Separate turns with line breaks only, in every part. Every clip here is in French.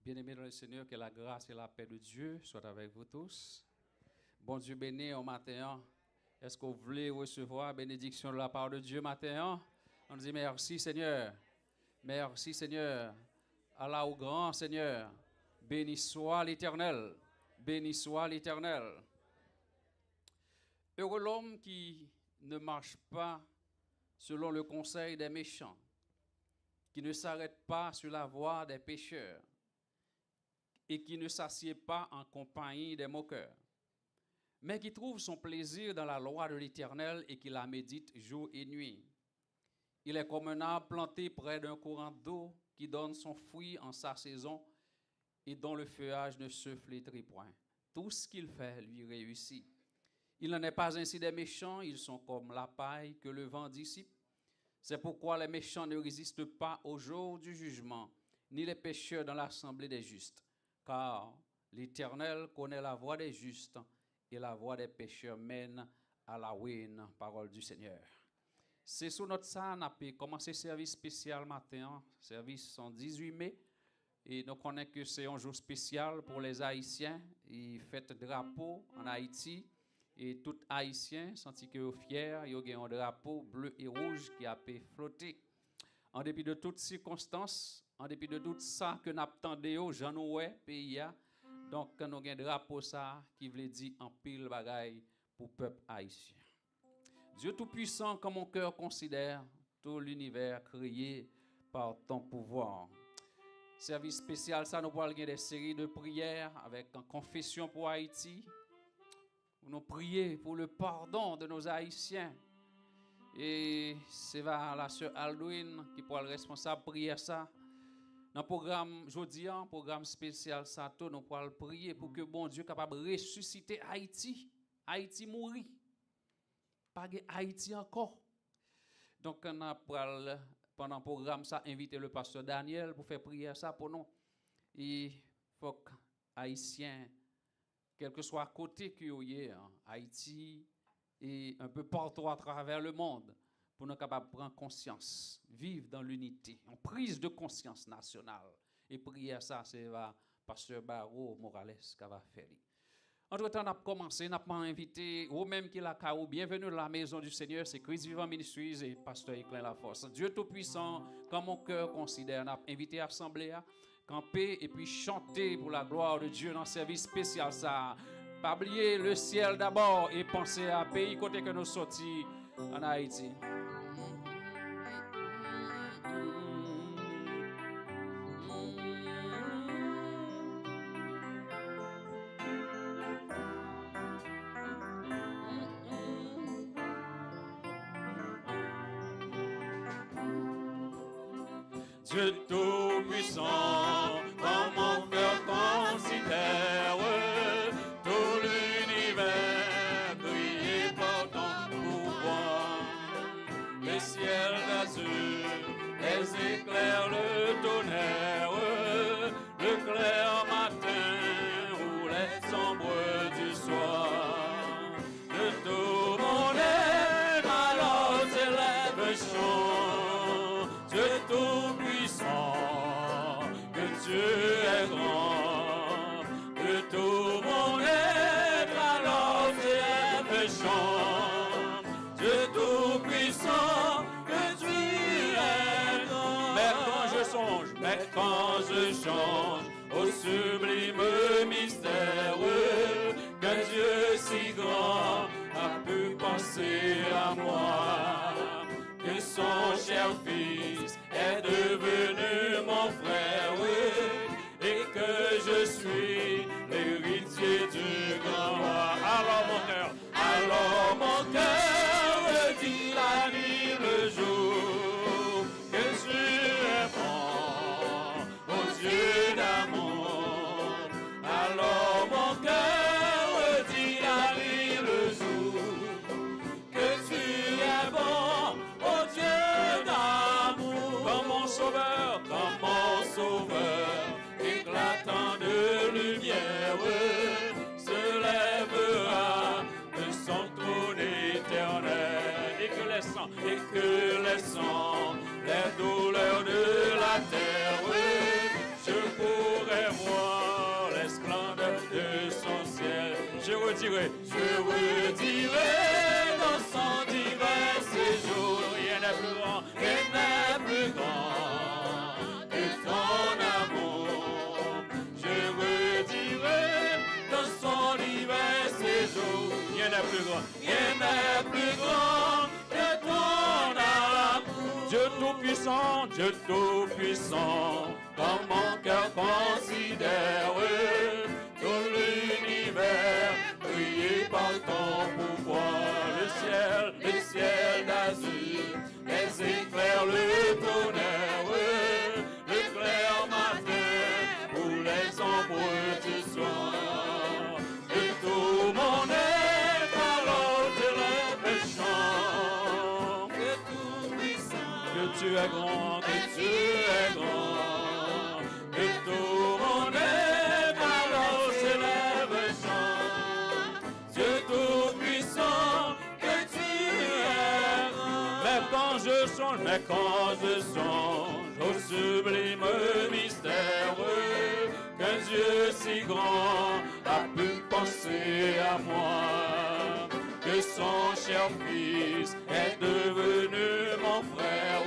Bien-aimés dans le Seigneur, que la grâce et la paix de Dieu soient avec vous tous. Bon Dieu béni au matin. Est-ce que vous voulez recevoir la bénédiction de la part de Dieu matin? On dit merci Seigneur. Merci Seigneur. Allah au grand Seigneur. Béni soit l'Éternel. Béni soit l'Éternel. Heureux l'homme qui ne marche pas selon le conseil des méchants, qui ne s'arrête pas sur la voie des pécheurs et qui ne s'assied pas en compagnie des moqueurs, mais qui trouve son plaisir dans la loi de l'Éternel et qui la médite jour et nuit. Il est comme un arbre planté près d'un courant d'eau qui donne son fruit en sa saison et dont le feuillage ne se flétrit point. Tout ce qu'il fait lui réussit. Il n'en est pas ainsi des méchants, ils sont comme la paille que le vent dissipe. C'est pourquoi les méchants ne résistent pas au jour du jugement, ni les pécheurs dans l'assemblée des justes. Car l'Éternel connaît la voie des justes et la voie des pécheurs mène à la ruine. Parole du Seigneur. C'est sous notre salle, on a commencé service spécial matin, service en 18 mai. Et nous connaissons que c'est un jour spécial pour les Haïtiens. Ils fêtent drapeau en Haïti. Et tout Haïtien, senti que fier, il y a un drapeau bleu et rouge qui a pu flotter. En dépit de toutes circonstances, en dépit de tout ça que nous attendons, j'en ai pays. Donc, nous avons un drapeau ça qui veut dire en pile bagaille pour le peuple haïtien. Dieu Tout-Puissant, comme mon cœur considère tout l'univers créé par ton pouvoir. Service spécial, ça nous parle des séries de prières avec une confession pour Haïti. Nous prions pour le pardon de nos Haïtiens. Et c'est la sœur Aldwin qui pourra le responsable prier ça. Dans le programme jeudi, programme spécial Sato, nous pourrons prier pour que bon Dieu soit capable de ressusciter Haïti. Haïti mourit. Pas Haïti encore. Donc, on a pendant le programme ça invité le pasteur Daniel pour faire prier ça pour nous. Il faut que Haïtiens, quel que soit à côté qu'il y ait, Haïti et un peu partout à travers le monde, pour nous capables de prendre conscience, vivre dans l'unité, en prise de conscience nationale. Et prier à ça, c'est le pasteur Barreau Morales qui va faire. Entre-temps, on a commencé, on a invité, ou même qui l'a caou, bienvenue dans la maison du Seigneur, c'est Christ Vivant Ministries et pasteur Éclain Laforce. Dieu Tout-Puissant, comme mon cœur considère, on a invité l'Assemblée à camper et puis chanter pour la gloire de Dieu dans le service spécial ça. Pas oublier le ciel d'abord et penser à pays côté que nous sortis en Haïti.
Dieu Tout-Puissant, comme mon cœur considère tout l'univers crié par ton pouvoir. Les ciels d'azur, les éclairs, le tonnerre, le clair matin ou les ombres du soir. De tout mon être, alors s'élève un chant. Dieu Tout-Puissant, que Dieu est grand, que tout mon être alors s'élève et chante. Dieu Tout-Puissant, que tu es grand. Mais quand je change au sublime mystère, que Dieu si grand a pu penser à moi, que son cher fils est devenu mon frère, et que je suis l'héritier du grand roi. Alors mon cœur dit la nuit, le jour, que tu es bon, ô Dieu d'amour. Alors mon cœur dit la nuit, le jour, que tu es bon, ô Dieu d'amour. redirai dans son divin séjour. Rien n'est plus grand, rien n'est plus grand que ton amour. Je redirai dans son divin séjour. Rien n'est plus grand, rien n'est plus grand que ton amour. Dieu tout-puissant, quand mon cœur considère tout l'univers, brillé par ton pouvoir, le ciel d'azur, les éclairs, le tonnerre, le clair matin, pour les ombres du soir, de tout mon être, alors je le chant, que tout puissant, que tu es grand, que tu es grand, que tout mon être, alors je lève chant, Dieu tout-puissant, que tu es grand. Mais quand je songe au sublime mystère, qu'un Dieu si grand a pu penser à moi, que son cher fils est devenu mon frère,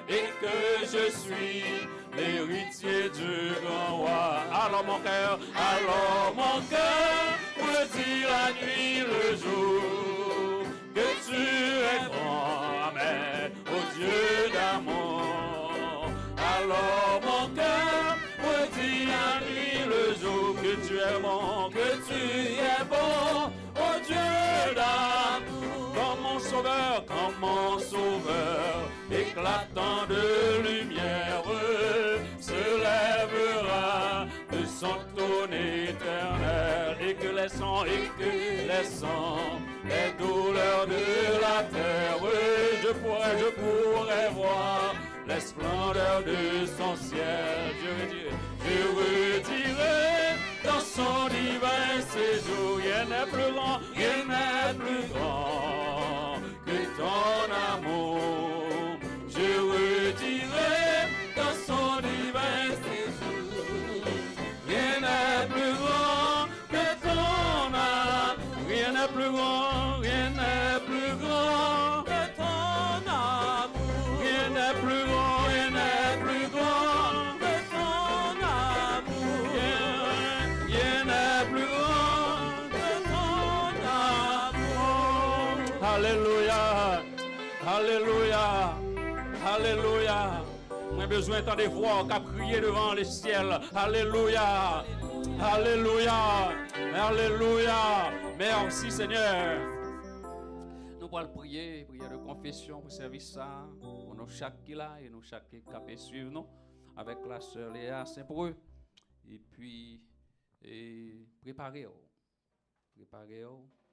et que je suis l'héritier du grand roi. Alors mon cœur me dit la nuit, le jour, que tu es grand, amen, ô Dieu d'amour. Alors mon cœur me dit la nuit, le jour, que tu es bon, ô Dieu d'amour. Comme mon sauveur, éclatant de lumière, se lèvera de son trône éternel, et que les sons, les douleurs de la terre, je pourrais voir les splendeurs de son ciel. Je redirai dans son divin séjour, rien n'est plus grand que ton amour. Je redirai dans son divin séjour, rien n'est plus grand que ton amour. Rien n'est plus grand, rien n'est plus grand que ton amour. Rien n'est plus grand, rien n'est plus grand que ton amour. Rien n'est plus grand que ton amour. Alléluia, alléluia, alléluia. J'ai besoin tant de voix qu'à crier devant le ciel. Alléluia, alléluia, alléluia. Merci Seigneur.
Nous allons prier, prière de confession pour service ça, pour nous chaque qui là et nous chaque qui peut suivre nous avec la sœur Léa Saint-Preux. Et puis préparez-vous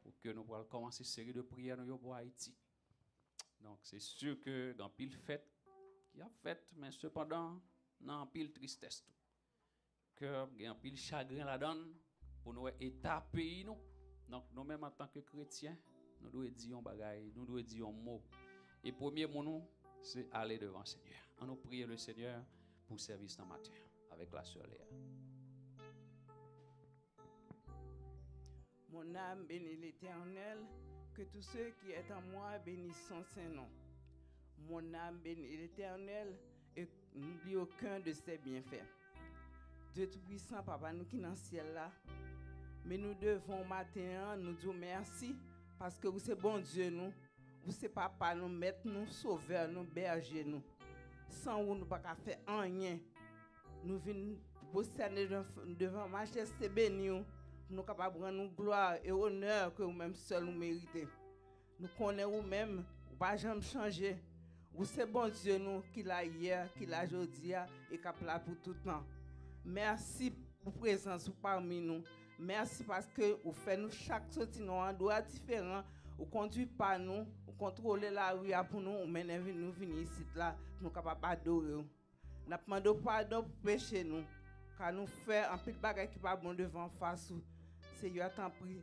pour que nous puissions commencer une série de prières pour Haïti. Donc c'est sûr que dans pile fête qui a fait, mais cependant dans pile tristesse tout. Que en pile chagrin la donne pour nous état pays nous. Donc nous-mêmes en tant que chrétiens, nous devons dire un bagaille, nous devons dire un mot. Et premier mot nous, c'est aller devant le Seigneur. On nous prie le Seigneur pour service dans matin avec la sœur Léa.
Mon âme bénit l'Éternel, que tous ceux qui est en moi bénissent son Saint-Nom. Mon âme bénit l'Éternel et n'oublie aucun de ses bienfaits. Dieu Tout-Puissant, Papa, nous qui dans le ciel là, mais nous devons matin nous dire merci parce que vous êtes bon Dieu nous, vous êtes Papa nous, maître nous, sauveur nous, berger nous. Sans vous nous pas faire rien. Nous venons vous cerner devant majesté béni pour nous capables de rendre gloire et honneur que vous-même seul nous méritez. Nous connaissons vous-même, vous pas jamais changer. Vous êtes bon Dieu nous qui l'a hier, qui l'a aujourd'hui et qui est là pour tout le temps. Merci pour présence parmi nous. Merci parce que vous faites nous chaque sortie dans un endroit différent. Vous conduisez par nous, vous contrôlez la rue pour nous, vous menez nous venir ici là pour nous capables d'adorer. Nous demandons pardon pour pécher nous, car nous faisons un petit bagage qui pas bon devant face. Seigneur, t'en prie,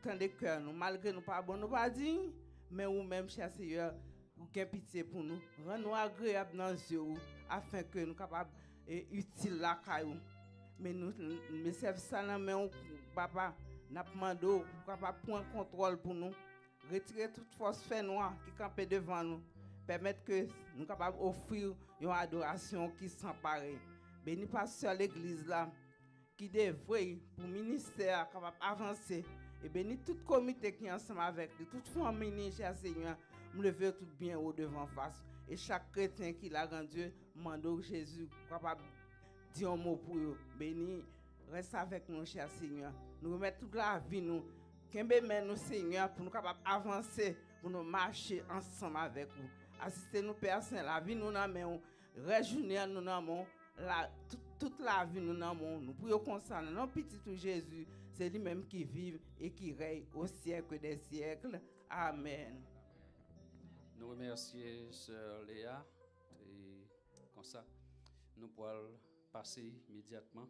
tant de cœur nous, malgré nous pas bon, nous pas dit, mais vous-même, cher Seigneur, vous avez pitié pour nous, rends-nous agréables dans les yeux, afin que nous soyons capables et utiles là, mais nous servons ça dans main, papa, N'a demandé pour capable prendre contrôle pour nous, retirer toute force fait noire qui campait devant nous, permettre que nous capables offrir une adoration qui sans pareil. Béni pasteur l'église là qui devrait pour ministère capable avancer et béni tout comité qui est ensemble avec lui, toute famille cher Seigneur, me lever tout bien au devant face et chaque chrétien qui l'a rendu mando Jésus capable dire un mot pour eux. Béni reste avec nous cher Seigneur. Nous remettons toute la vie nous Kembe men nous Seigneur pour nous capables avancer pour nous marcher ensemble avec vous. Assistez nous Père Saint, la vie nous dans main, réjouir nous dans main, toute la vie nous dans main. Nous prions concernant notre petit tout Jésus, c'est lui-même qui vit et qui règne au siècle des siècles. Amen.
Nous remercions Sœur Léa et comme ça nous pourrons passer immédiatement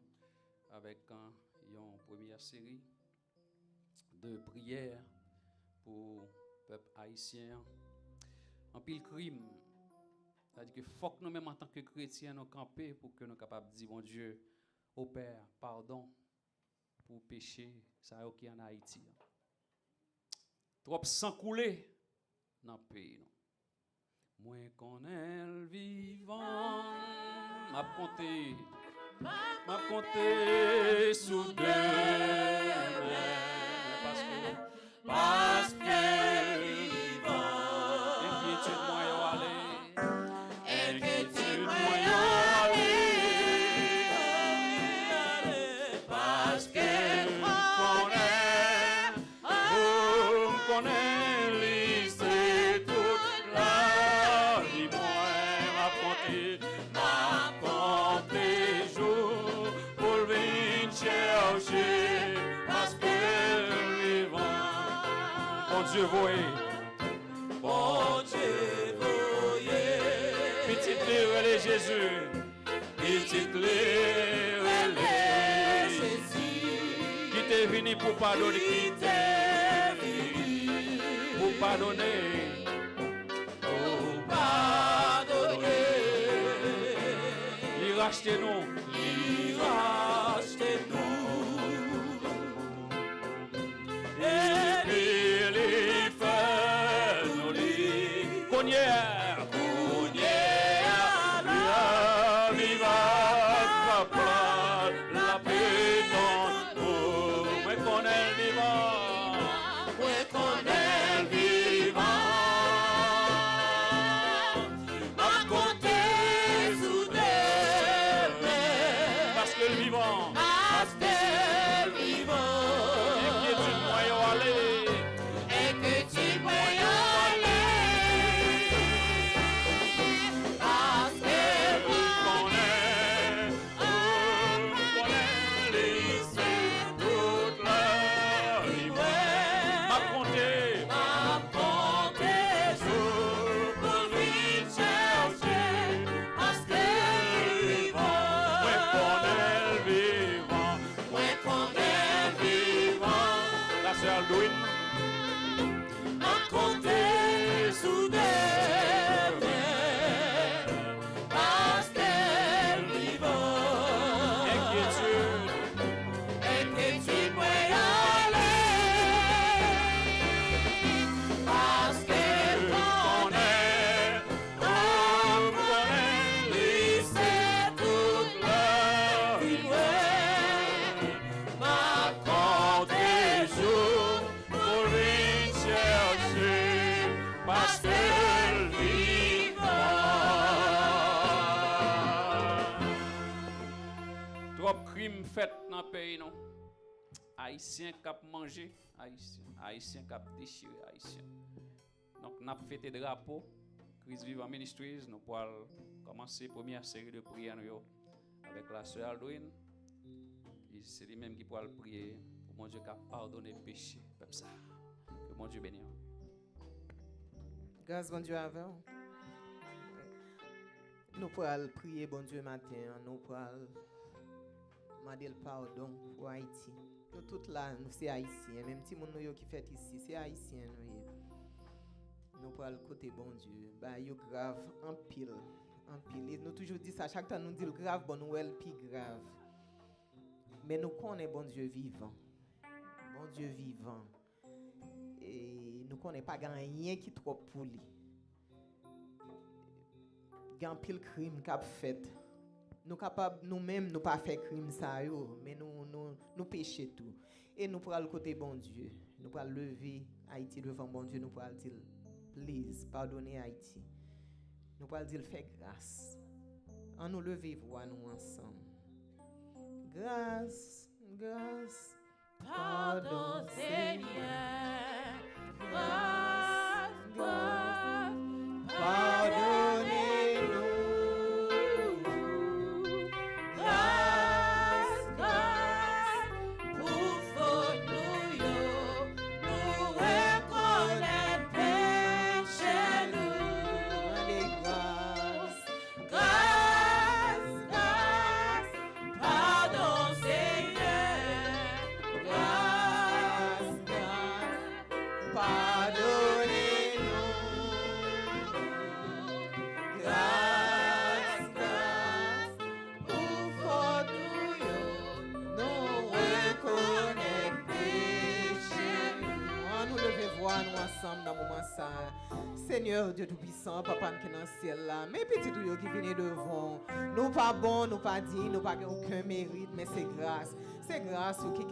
avec une première série de prières pour le peuple haïtien en pile crime. C'est-à-dire qu'il faut que nous-mêmes en tant que chrétiens nous camper pour que nous soyons capables de dire mon Dieu, au Père, pardon pour péché ça qui en Haïti. Trop sang coulé dans le pays. Moi qu'on est le vivant, m'a compté sous deux mains. Parce que vivant, inquiétude moi yo aller, inquiétude moi yo aller, parce que connaît lycée toute la vie moi m'a compté jour pour venir chercher parce que Dieu voyez, bon Dieu voyez, petite lèvre Jésus, petite lèvre Jésus, qui t'est venu pour pardonner, qui t'est venu pour pardonner, il rachète nous, fait dans le pays non. Haïtien cap manger, haïtien cap déchirer haïtien. Donc n'a fêté drapeau Christ Vivant Ministries, nous pourrons commencer première série de prières avec la sœur Aldouine. C'est lui-même qui pourra prier pour mon Dieu qui pardonner le péché comme ça. Que mon Dieu bénisse.
Grâce bon Dieu avant. Nous pourrons prier bon Dieu matin, nous pourrons demander le pardon pour Haïti. Nous tous là, nous c'est haïtiens, même si mon nous qui fait ici, c'est haïtien nous pourrons le côté bon Dieu. Bah yo grave en pile. Et nous toujours dit ça chaque temps nous dit le grave bon Noël puis grave. Mais nous connaissons bon Dieu vivant. Bon un Dieu vivant. Et nous connaissons pas rien qui trop pour lui. Gan pile crime qu'a fait. Nous capables nous-mêmes nous pas faire crime ça yo, mais nous pécher tout. Et nous pour le côté bon Dieu. Nous pour lever Haïti devant bon Dieu, nous pour dire please pardonnez Haïti. Nous pour dire fais grâce. En nous lever voix nous ensemble. Grâce, grâce.
Pardon, Seigneur. Grâce, grâce.
Pardonnez-nous.
Grâce, grâce. Pour faute nous, nous reconnaître péché nous.
Allez, grâce.
Grâce, grâce. Pardon, Seigneur.
Grâce, grâce. Pardonnez-nous. Grâce, grâce. Pour faute nous reconnaître péché. On nous lever voir nous ensemble dans le moment ça. Seigneur Dieu Tout-Puissant, Papa qui est dans le ciel là, mes petits tuyaux qui viennent devant, nous pas bons, nous pas dignes, nous pas aucun mérite, mais c'est grâce. C'est grâce au qui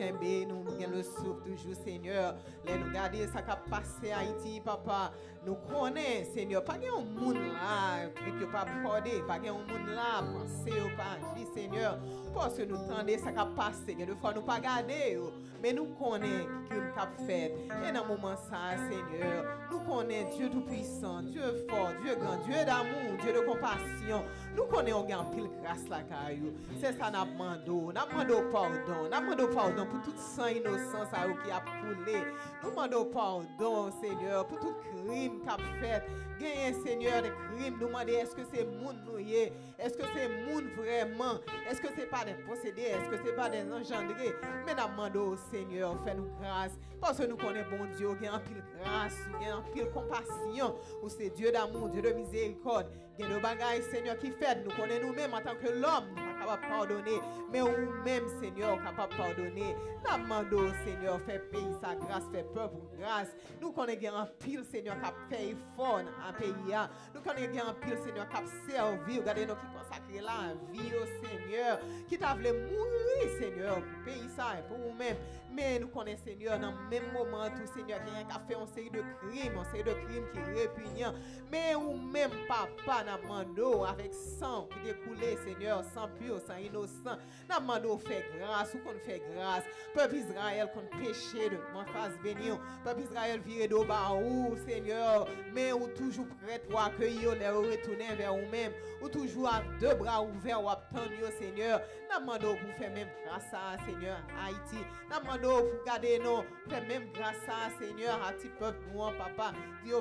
nous gagne le souffle toujours, Seigneur. Là, nous garder ça qui a passé à Haïti, Papa. Nous connaissons, Seigneur. Pas un monde là, qui ne pas accordé, pas un monde là, penser au pas agir, Seigneur. Parce que nous tendez ça qui a passé, que des fois nous pas garder, mais nous connaissons qui a fait. Et dans le moment ça, Seigneur, nous connaissons Dieu Tout-Puissant, Dieu fort, Dieu grand, Dieu d'amour, Dieu de compassion. Nous connaissons un pile grâce là, caillou. C'est ça, nous demandons pardon. Nous demandons pardon pour tout sang innocent qui a coulé. Nous demandons pardon, Seigneur, pour tout crime qu'a fait. Gagné, Seigneur, des crimes. Nous demandons est-ce que c'est moun nouye? Est-ce que c'est moun vraiment? Est-ce que c'est pas des possédés? Est-ce que c'est pas des engendrés? Mais nous demandons, Seigneur, fais-nous grâce. Parce que nous connaissons bon Dieu, qui a un pile grâce, qui a un pile compassion. Ou c'est Dieu d'amour, Dieu de miséricorde. Il y a des bagailles, Seigneur, qui fait. Nous connaissons nous-mêmes en tant que l'homme, nous sommes capables de pardonner. Mais nous-mêmes, Seigneur, capables de pardonner. Nous demandons, Seigneur, fais pays sa grâce, fais peuple grâce. Nous connaissons un pile, Seigneur, qui a fait effort dans le pays. Nous connaissons un pile, Seigneur, qui a servi. Regardez nous qui consacrent la vie au Seigneur, qui t'a voulu mourir, Seigneur, pour pays ça et pour nous-mêmes. Mais nous connaissons, Seigneur, dans le même moment, tout, Seigneur, qui a fait une série de crimes qui répugnent. Mais nous-mêmes, Papa, nous demandons avec sang qui découlait, Seigneur, sang pur, sang innocent. Nous demandons fait grâce, ou qu'on fait grâce. Peuple Israël, qu'on péché de mon face béni. Peuple Israël, viré de bas, ou, Seigneur, mais ou toujours prêt pour accueillir, les retourner vers vous-même. Ou toujours à deux bras ouverts, ou attendre, Seigneur. Nous demandons pour faire même grâce à Seigneur, Haïti. Nous demandons pour garder nous, faire même grâce à Seigneur, à petit peuple, nous, Papa. Dieu,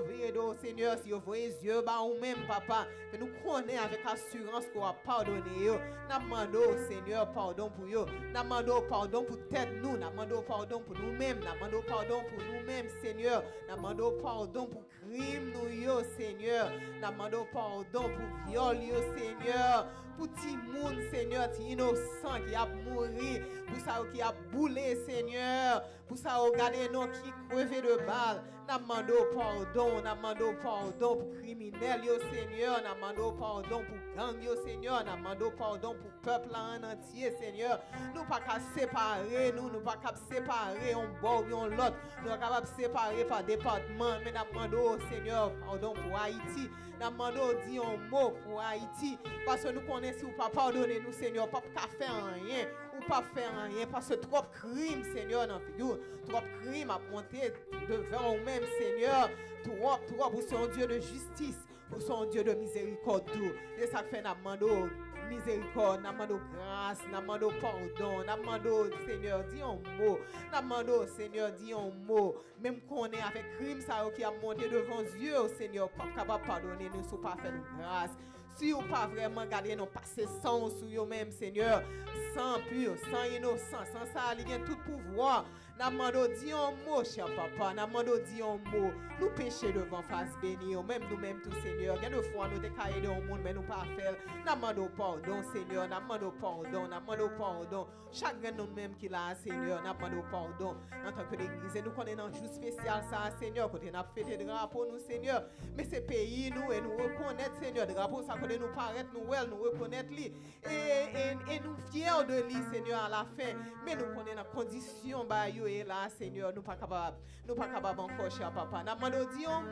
Seigneur, si vous voyez les yeux, ou même, Papa. Mais nous connaissons avec assurance qu'on va pardonner. Nous demandons, Seigneur, pardon pour eux. Nous demandons pardon pour tête nous. Nous demandons pardon pour nous-mêmes. Nous demandons pardon pour nous-mêmes, Seigneur. Nous demandons pardon pour crime nous, Seigneur. Nous demandons pardon pour viol, Seigneur. Pour tout le monde, Seigneur, tout innocent qui a mouru. Pour ça qui a boulé, Seigneur. Pour ça, regardez nous qui crevé de balles. Nous demandons pardon pour criminels, Seigneur. Nous demandons pardon pour gang, Seigneur. Nous demandons pardon pour peuple en entier, Seigneur. Nous pas qu'à séparer, nous pas qu'à séparer un bord et l'autre. Nous pas capables de séparer par département. Mais nous demandons, Seigneur, pardon pour Haïti. Nous demandons dit un mot pour Haïti. Parce que nous connaissons ou pas pardonner nous, Seigneur. Pas qu'à faire rien. Ou pas faire rien. Parce que trop crimes, Seigneur, dans la figure. Trop crimes à monter devant nous-mêmes, Seigneur. Trop, vous êtes un Dieu de justice. Vous êtes un Dieu de miséricorde. Et ça fait nous demandons miséricorde, nous demandons grâce, nous demandons pardon, nous demandons, Seigneur, dis un mot. Nous demandons, Seigneur, dis un mot. Même qu'on est avec crime, ça qui a monté devant Dieu, Seigneur, pas capable de pardonner, nous ne sommes pas fait de grâce. Si vous pas vraiment gardé nos passés sans sur vous-même, Seigneur, sang pur, sang innocent, sans ça, il y a tout pouvoir. N'a demandé dit un mot, cher papa, n'a demandé dit un mot. Nous péchons devant face béni, même nous-mêmes tout Seigneur. Bien de fois nous décaillons dans le monde, mais nous pas faire. N'a demandé pardon, Seigneur, n'a demandé pardon, n'a demandé pardon. Chacun nous-mêmes qui l'a, Seigneur, n'a demandé pardon. En tant que l'église, nous connaissons un jour spécial, ça, Seigneur, quand on a fêté de drapeau, nous, Seigneur. Mais c'est pays, nous, et nous reconnaître, Seigneur, de drapeau, ça, quand nous paraître, nous reconnaître, lui. Et nous fiers de lui, Seigneur, à la fin. Mais nous connaissons la condition, bah, et là, Seigneur, nous pas capable encore, cher papa. N'a demandé dis un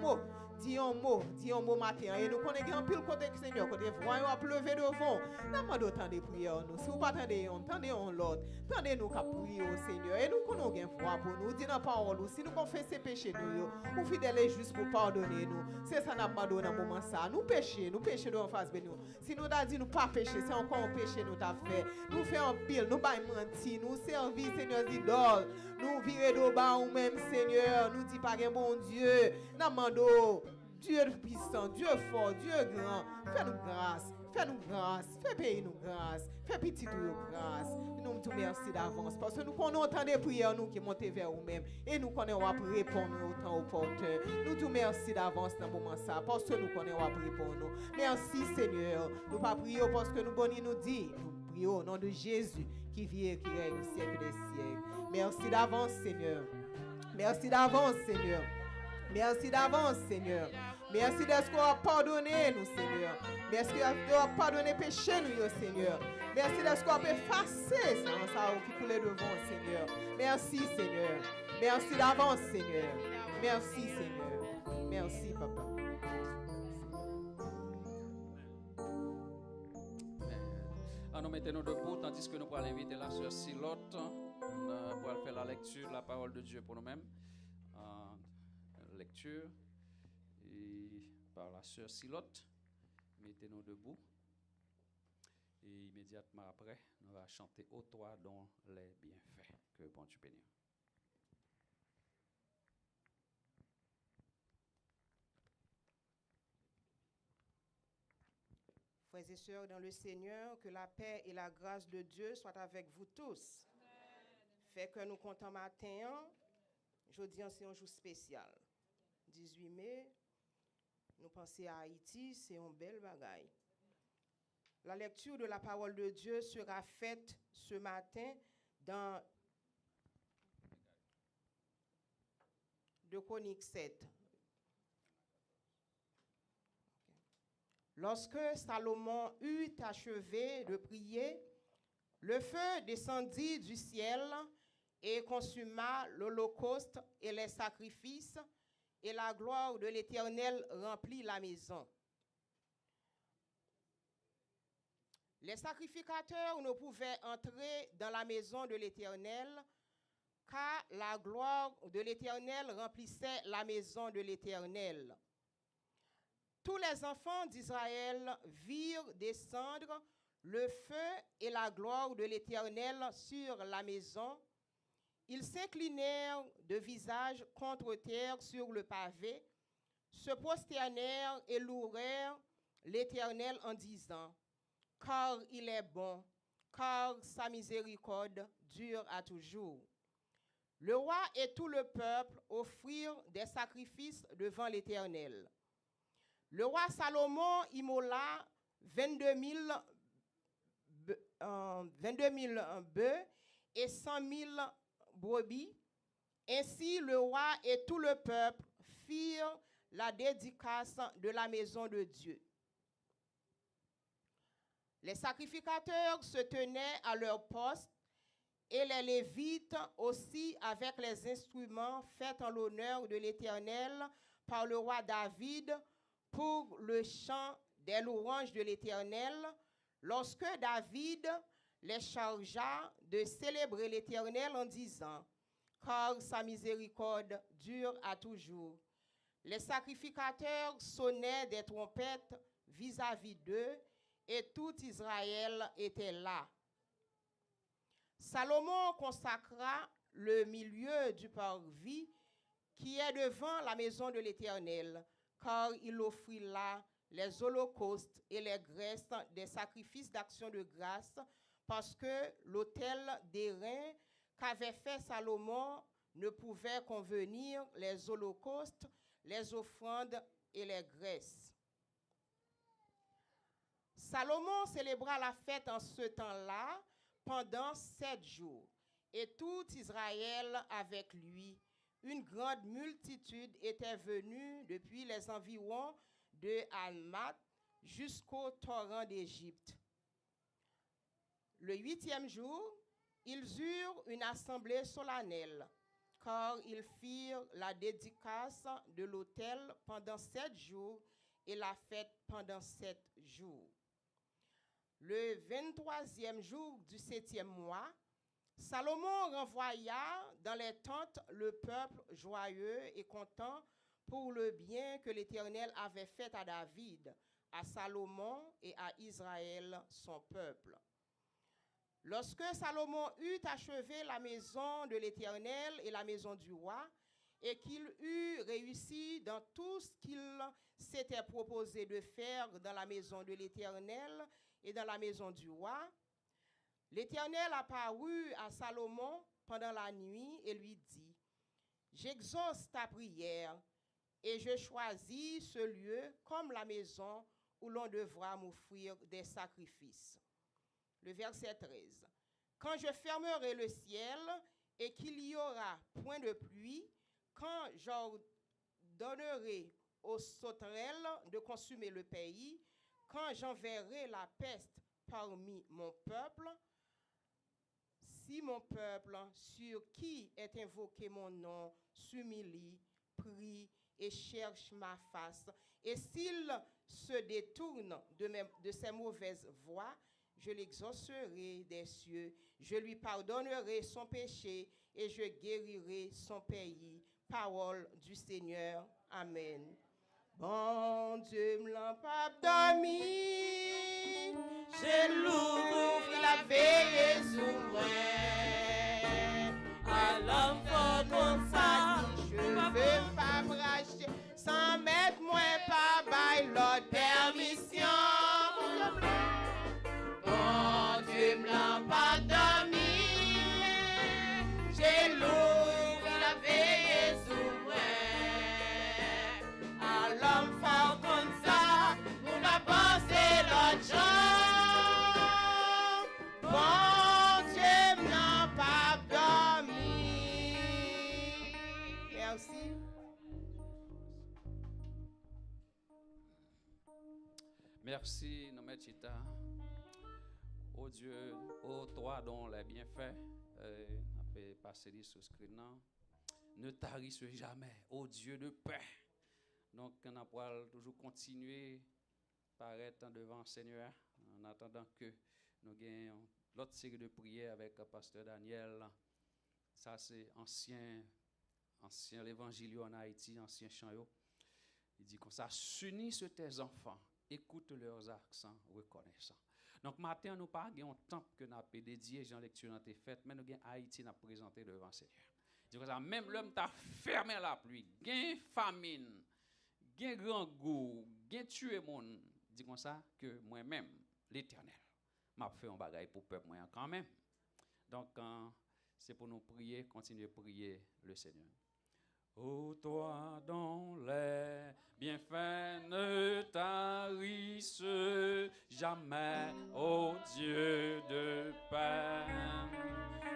mot matin. Et nous connaissons un pile côté, Seigneur, côté voyons à pleuver devant. N'a demandé autant de prières, nous. Si vous pas attendez on l'autre. Tendez-nous qu'à prier au Seigneur. Et nous connaissons bien foi pour nous. Dis dans parole, si nous confessons péché nous, ou fidèles et justes pour pardonner nous. C'est ça n'a pas donné dans moment ça. Nous péchons de en face de nous. Si nous avons dit nous pas pécher, c'est encore un péché nous t'a fait. Nous faisons pile, nous baillons mentir, nous servir Seigneur d'idoles. Nous virer de bas ou même Seigneur, nous dit pas un bon Dieu. Namando, Dieu puissant, Dieu fort, Dieu grand. Fais-nous grâce, fais payer nous grâce, fais petit nous grâce. Nous te merci d'avance parce que nous connaissons autant de prières nous qui montent vers nous-mêmes et nous connaissons à répondre autant au porteur. Nous te merci d'avance dans le moment ça parce que nous connaissons à répondre nous. Merci Seigneur, nous pas prions parce que nous bonnes nous dit, nous prions au nom de Jésus qui vit et qui règne au siècle des siècles. Merci d'avance Seigneur. Merci d'avance Seigneur. Merci d'avance Seigneur. Merci d'être qu'on a pardonné nous, Seigneur. Merci d'avoir pardonné péché nous, Seigneur. Merci d'être qu'on a effacé ça qui coulait devant, Seigneur. Merci, Seigneur. Merci d'avance, Seigneur. Merci, Seigneur. Merci, Papa.
Nous mettons debout tandis que nous allons inviter la sœur Silotte pour faire la lecture de la parole de Dieu pour nous-mêmes. Lecture. Par la sœur Silotte. Mettez-nous debout. Et immédiatement après, nous allons chanter ô toi dont les bienfaits. Que bon Dieu bénisse.
Frères et sœurs dans le Seigneur, que la paix et la grâce de Dieu soient avec vous tous. Amen. Fait que nous comptons matin, jeudi c'est un jour spécial. 18 mai. Nous pensons à Haïti, c'est un bel bagaille. La lecture de la parole de Dieu sera faite ce matin dans 2 Chroniques 7. Lorsque Salomon eut achevé de prier, le feu descendit du ciel et consuma l'holocauste et les sacrifices, et la gloire de l'Éternel remplit la maison. Les sacrificateurs ne pouvaient entrer dans la maison de l'Éternel, car la gloire de l'Éternel remplissait la maison de l'Éternel. Tous les enfants d'Israël virent descendre le feu et la gloire de l'Éternel sur la maison. Ils s'inclinèrent de visage contre terre sur le pavé, se prosternèrent et louèrent l'Éternel en disant, « Car il est bon, car sa miséricorde dure à toujours. » Le roi et tout le peuple offrirent des sacrifices devant l'Éternel. Le roi Salomon immola 22 000 bœufs et 100 000 brebis. Ainsi, le roi et tout le peuple firent la dédicace de la maison de Dieu. Les sacrificateurs se tenaient à leur poste et les Lévites aussi avec les instruments faits en l'honneur de l'Éternel par le roi David pour le chant des louanges de l'Éternel, lorsque David les chargea de célébrer l'Éternel en disant, « Car sa miséricorde dure à toujours. » Les sacrificateurs sonnaient des trompettes vis-à-vis d'eux, et tout Israël était là. Salomon consacra le milieu du parvis qui est devant la maison de l'Éternel, car il offrit là les holocaustes et les graisses des sacrifices d'action de grâce parce que l'autel d'airain qu'avait fait Salomon ne pouvait convenir les holocaustes, les offrandes et les graisses. Salomon célébra la fête en ce temps-là pendant 7 jours, et tout Israël avec lui. Une grande multitude était venue depuis les environs de Almat jusqu'au torrent d'Égypte. Le 8e jour, ils eurent une assemblée solennelle, car ils firent la dédicace de l'autel pendant 7 jours et la fête pendant 7 jours. Le 23e jour du 7e mois, Salomon renvoya dans les tentes le peuple joyeux et content pour le bien que l'Éternel avait fait à David, à Salomon et à Israël, son peuple. Lorsque Salomon eut achevé la maison de l'Éternel et la maison du roi, et qu'il eut réussi dans tout ce qu'il s'était proposé de faire dans la maison de l'Éternel et dans la maison du roi, l'Éternel apparut à Salomon pendant la nuit et lui dit, « J'exauce ta prière et je choisis ce lieu comme la maison où l'on devra m'offrir des sacrifices. » Le verset 13. « Quand je fermerai le ciel et qu'il y aura point de pluie, quand j'ordonnerai aux sauterelles de consumer le pays, quand j'enverrai la peste parmi mon peuple, si mon peuple, sur qui est invoqué mon nom, s'humilie, prie et cherche ma face, et s'il se détourne de ses mauvaises voies, je l'exaucerai des cieux, je lui pardonnerai son péché et je guérirai son pays. Parole du Seigneur. Amen. Bon Dieu me l'a pas dormi, j'ai l'ouvre la veille sous moi. À l'enfant comme ça, je veux pas me racheter, sans mettre moins pas by l'autre permission. Bon Dieu me l'a pas dormi, j'ai l'ouvre la veille sous moi. À l'enfant comme ça, pour pas penser l'autre jour. Bon Dieu me l'a pas dormi. Merci.
Merci, Nomet Chita. Ô Dieu, ô toi dont les bienfaits, on peut passer sur le screen, ne tarisse jamais, ô Dieu de paix. Donc, on va toujours continuer par être devant le Seigneur en attendant que nous ayons l'autre série de prières avec le pasteur Daniel. Ça, c'est ancien l'évangile en Haïti, ancien chant. Il dit comme ça, s'unissent tes enfants, écoute leurs accents reconnaissants. Donc, matin, nous pas un temple que nous avons dédié, Jean lecture dans tes fêtes, mais nous avons Haïti nous présenté devant le Seigneur. Il dit comme ça, même l'homme t'a fermé la pluie, gain famine, gain grand goût, gain tuer monde. Dit comme ça que moi-même, l'Éternel, m'a fait un bagage pour peuple moi quand même. Donc, c'est pour nous prier, continuer à prier le Seigneur. Ô toi dont les bienfaits ne tarissent jamais, ô Dieu de paix,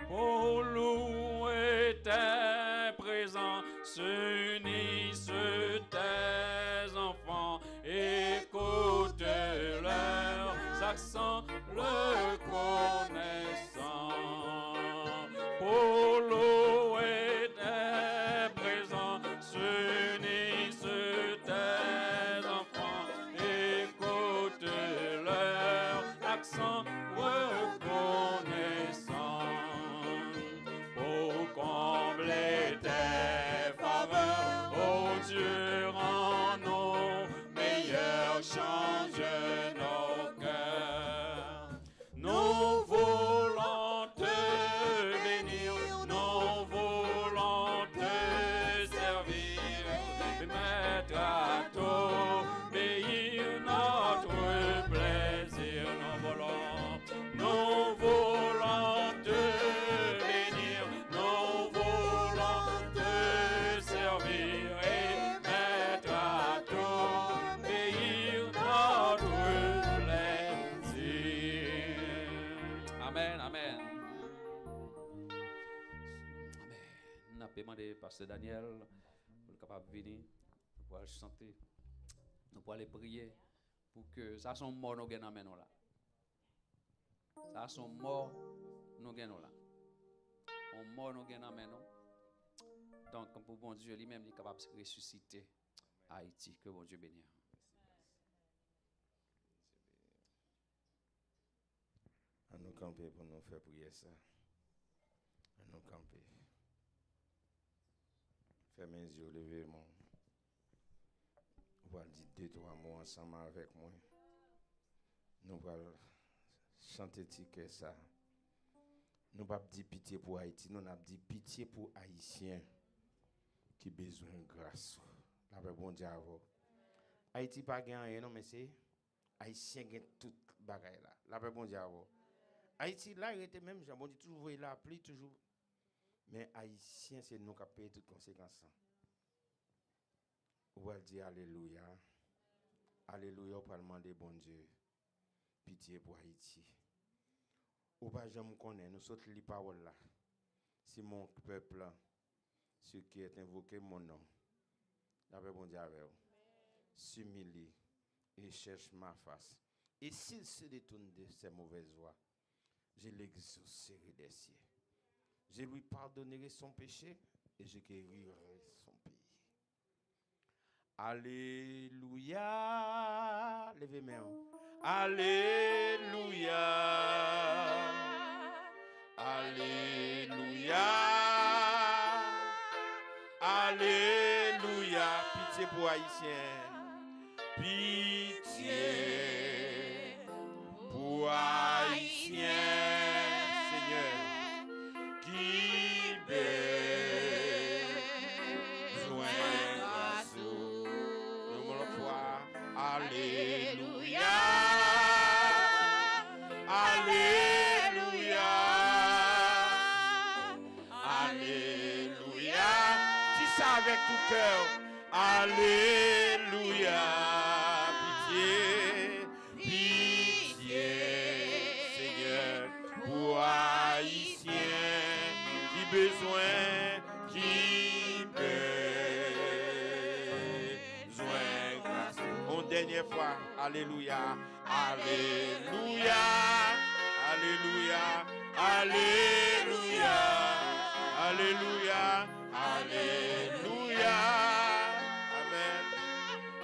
pour louer tes présences, unissent tes enfants, écoute leurs accents reconnaissants, pour louer tes présences, unissent tes enfants, écoute leurs accents reconnaissants, pour combler tes faveurs, ô Dieu, rends-nous meilleurs, change nos cœurs. Nous voulons te bénir, demander Pasteur Daniel pour capable venir, pour aller chanter, pour aller prier, pour que ça sont morts nous gagnons maintenant là. Ça sont morts nous gagnons là. On mort nous gagnons maintenant. Donc pour bon Dieu lui-même il est capable de ressusciter Haïti. Que bon Dieu bénisse.
À nous camper pour nous faire prier ça. À nous camper. Fermez les yeux, levez mon. On va dire 2-3 mots ensemble avec moi. Nous allons chanter ticket ça. Nous pas dire pitié pour Haïti, nous avons dit pitié pour Haïtiens qui besoin de grâce. La bon Dieu avant. Haïti pas gagné non mais c'est Haïtien gagne toute bagaille là. La bon Dieu avant. Haïti là il était même Jean bon Dieu toujours voyez la pluie toujours. Mais Haïtien c'est nous qui payons toutes conséquences. On va dire alléluia. Alléluia pour demander bon Dieu pitié pour Haïti. Ou pas jamais connaître nous saute les paroles là. Si mon peuple ce qui est invoqué mon nom. D'après bon Dieu avec vous. S'humilie et cherche ma face. Et s'il se détourne de ses mauvaises voies, je l'exaucerai des cieux. Je lui pardonnerai son péché et je guérirai son pays. Alléluia. Levez mes mains. Alléluia. Alléluia. Alléluia. Pitié pour Haïtiens. Pitié pour Haïtiens. Seigneur. Qui besoin grâce. Nous la foi. Alléluia. Alléluia. Alléluia. Dis ça avec tout cœur. Alléluia. Pitié. Pitié. Seigneur. Pour Haïtiens qui besoin. Dernière fois, alléluia, alléluia, alléluia, alléluia, alléluia, alléluia, amen,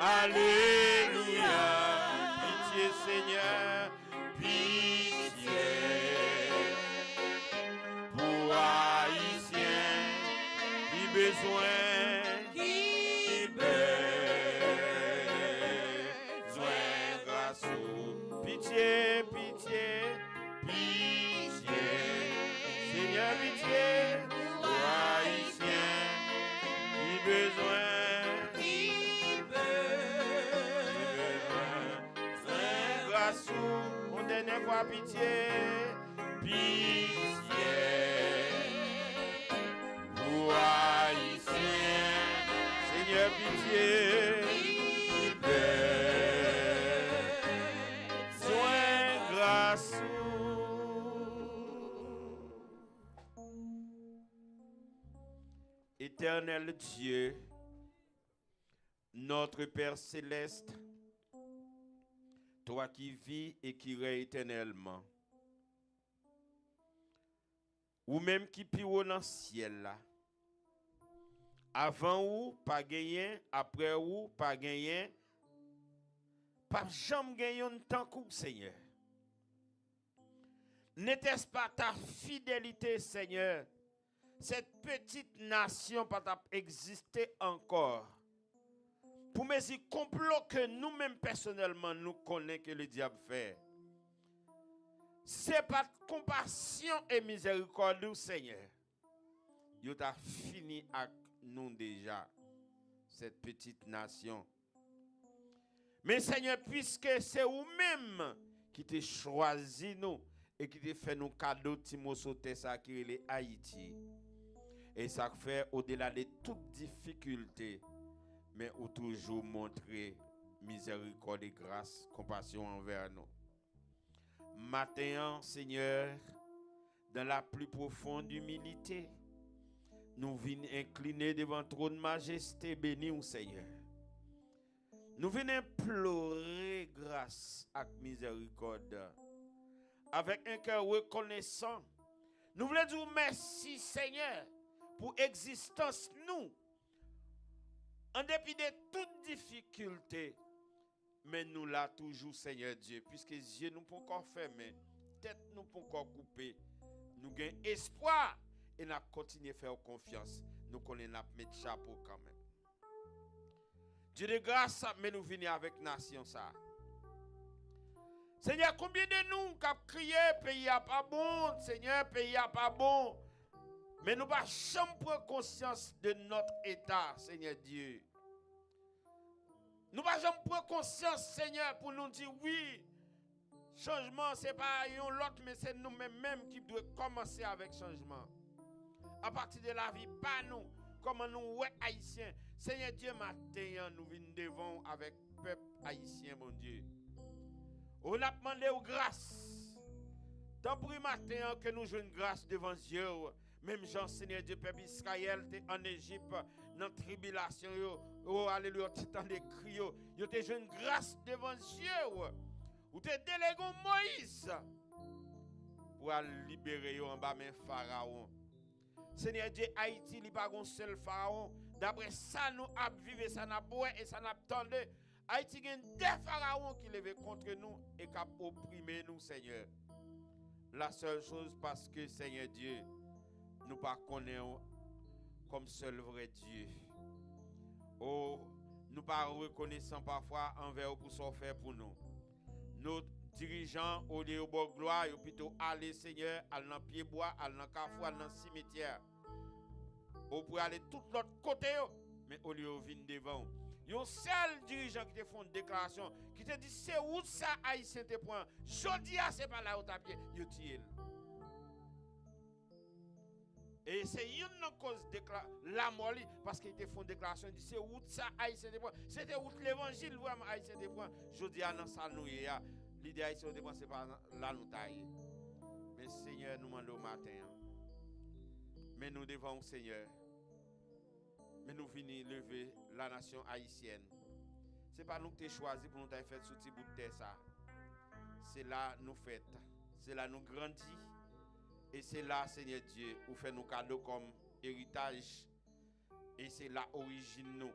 alléluia, pitié Seigneur, pitié pour Haïtiens qui besoin. Pitié, pitié, pitié, Seigneur, pitié, pour Haïtiens, qui besoin, grâce ou, on dernière fois pitié, pitié, pour Haïtiens, Seigneur, pitié, Éternel Dieu, notre Père céleste, toi qui vis et qui règnes éternellement, ou même qui pire dans le ciel là, avant ou pas gagné, après ou pas gagné, pas jamais gagné un temps coup Seigneur. N'était-ce pas ta fidélité, Seigneur? Cette petite nation pas exister encore. Pour mes complots que nous-mêmes personnellement nous connaissons que le diable fait. C'est pas compassion et miséricorde, Seigneur. Il a fini avec nous déjà, cette petite nation. Mais Seigneur, puisque c'est vous-même qui t'ai choisi nous et qui t'ai fait nos cadeaux, Timothée, ça qui est Haïti. Et ça fait au-delà de toute difficulté, mais ou toujours montrer miséricorde et grâce, compassion envers nous. Maintenant, Seigneur, dans la plus profonde humilité, nous venons incliner devant le trône de majesté, béni au Seigneur. Nous venons implorer grâce et miséricorde. Avec un cœur reconnaissant, nous voulons dire merci Seigneur pour l'existence nous. En dépit de toute difficulté, mais nous là toujours Seigneur Dieu, puisque les yeux nous pas encore fermés, tête nous pas encore coupée, nous gagnons espoir et nous continuons à faire confiance. Nous connaissons mettre chapeau quand même. Dieu de grâce, mais nous venons avec nation ça. Seigneur, combien de nous qui avons crié, pays n'est pas bon, Seigneur, pays n'est pas bon. Mais nous ne pouvons jamais prendre conscience de notre état, Seigneur Dieu. Nous ne pouvons jamais prendre conscience, Seigneur, pour nous dire oui, changement, ce n'est pas l'autre, mais c'est nous-mêmes qui devons commencer avec changement. À partir de la vie, pas nous, comme nous, haïtiens. Seigneur Dieu, matin, nous venons devant avec le peuple haïtien, mon Dieu. On a demandé grâce. Tant pour le matin que nous jouons grâce devant Dieu. Même Jean, Seigneur Dieu, peuple Israël, en Égypte, dans la tribulation, oh alléluia, tu t'en décris, tu te joué grâce devant Dieu. Ou te délégué Moïse pour libérer en bas de Pharaon. Seigneur Dieu, Haïti, il n'y a pas un seul Pharaon. D'après ça, nous avons vécu, ça n'a pas et ça n'a pas attendu. Haïti a des pharaons qui levaient contre nous et qui ont opprimé nous, Seigneur. La seule chose, parce que, Seigneur Dieu, nous ne connaissons pas comme seul vrai Dieu. Oh, nous ne pas reconnaissant parfois envers pour ce faire pour nous. Nos dirigeants, au lieu de gloire, ils plutôt aller, Seigneur, aller dans pied bois, aller dans carrefour, aller dans le cimetière. Ou pour aller tout l'autre côté, mais au lieu de venir devant. Il y a un seul dirigeant qui te fait une déclaration, qui te dit c'est où ça haïtien te prend. Jodi a c'est pas là où tu as pied, il tire. Et c'est une cause de la mort parce qu'il te fait une déclaration, il dit c'est où ça haïtien te prend. C'était où l'évangile vraiment haïtien te prend. Jodi a dans ça nous ya, l'idée haïtien te prend c'est pas là nous tailler. Mais Seigneur nous demande au matin. Mais nous devons Seigneur. Mais nous venons lever la nation haïtienne. Ce n'est pas nous qui avons choisi pour nous faire ce petit bout de terre. C'est là nous faisons. C'est là nous grandissons. Et c'est là, Seigneur Dieu, où fait nos cadeaux comme héritage. Et c'est là origine nous.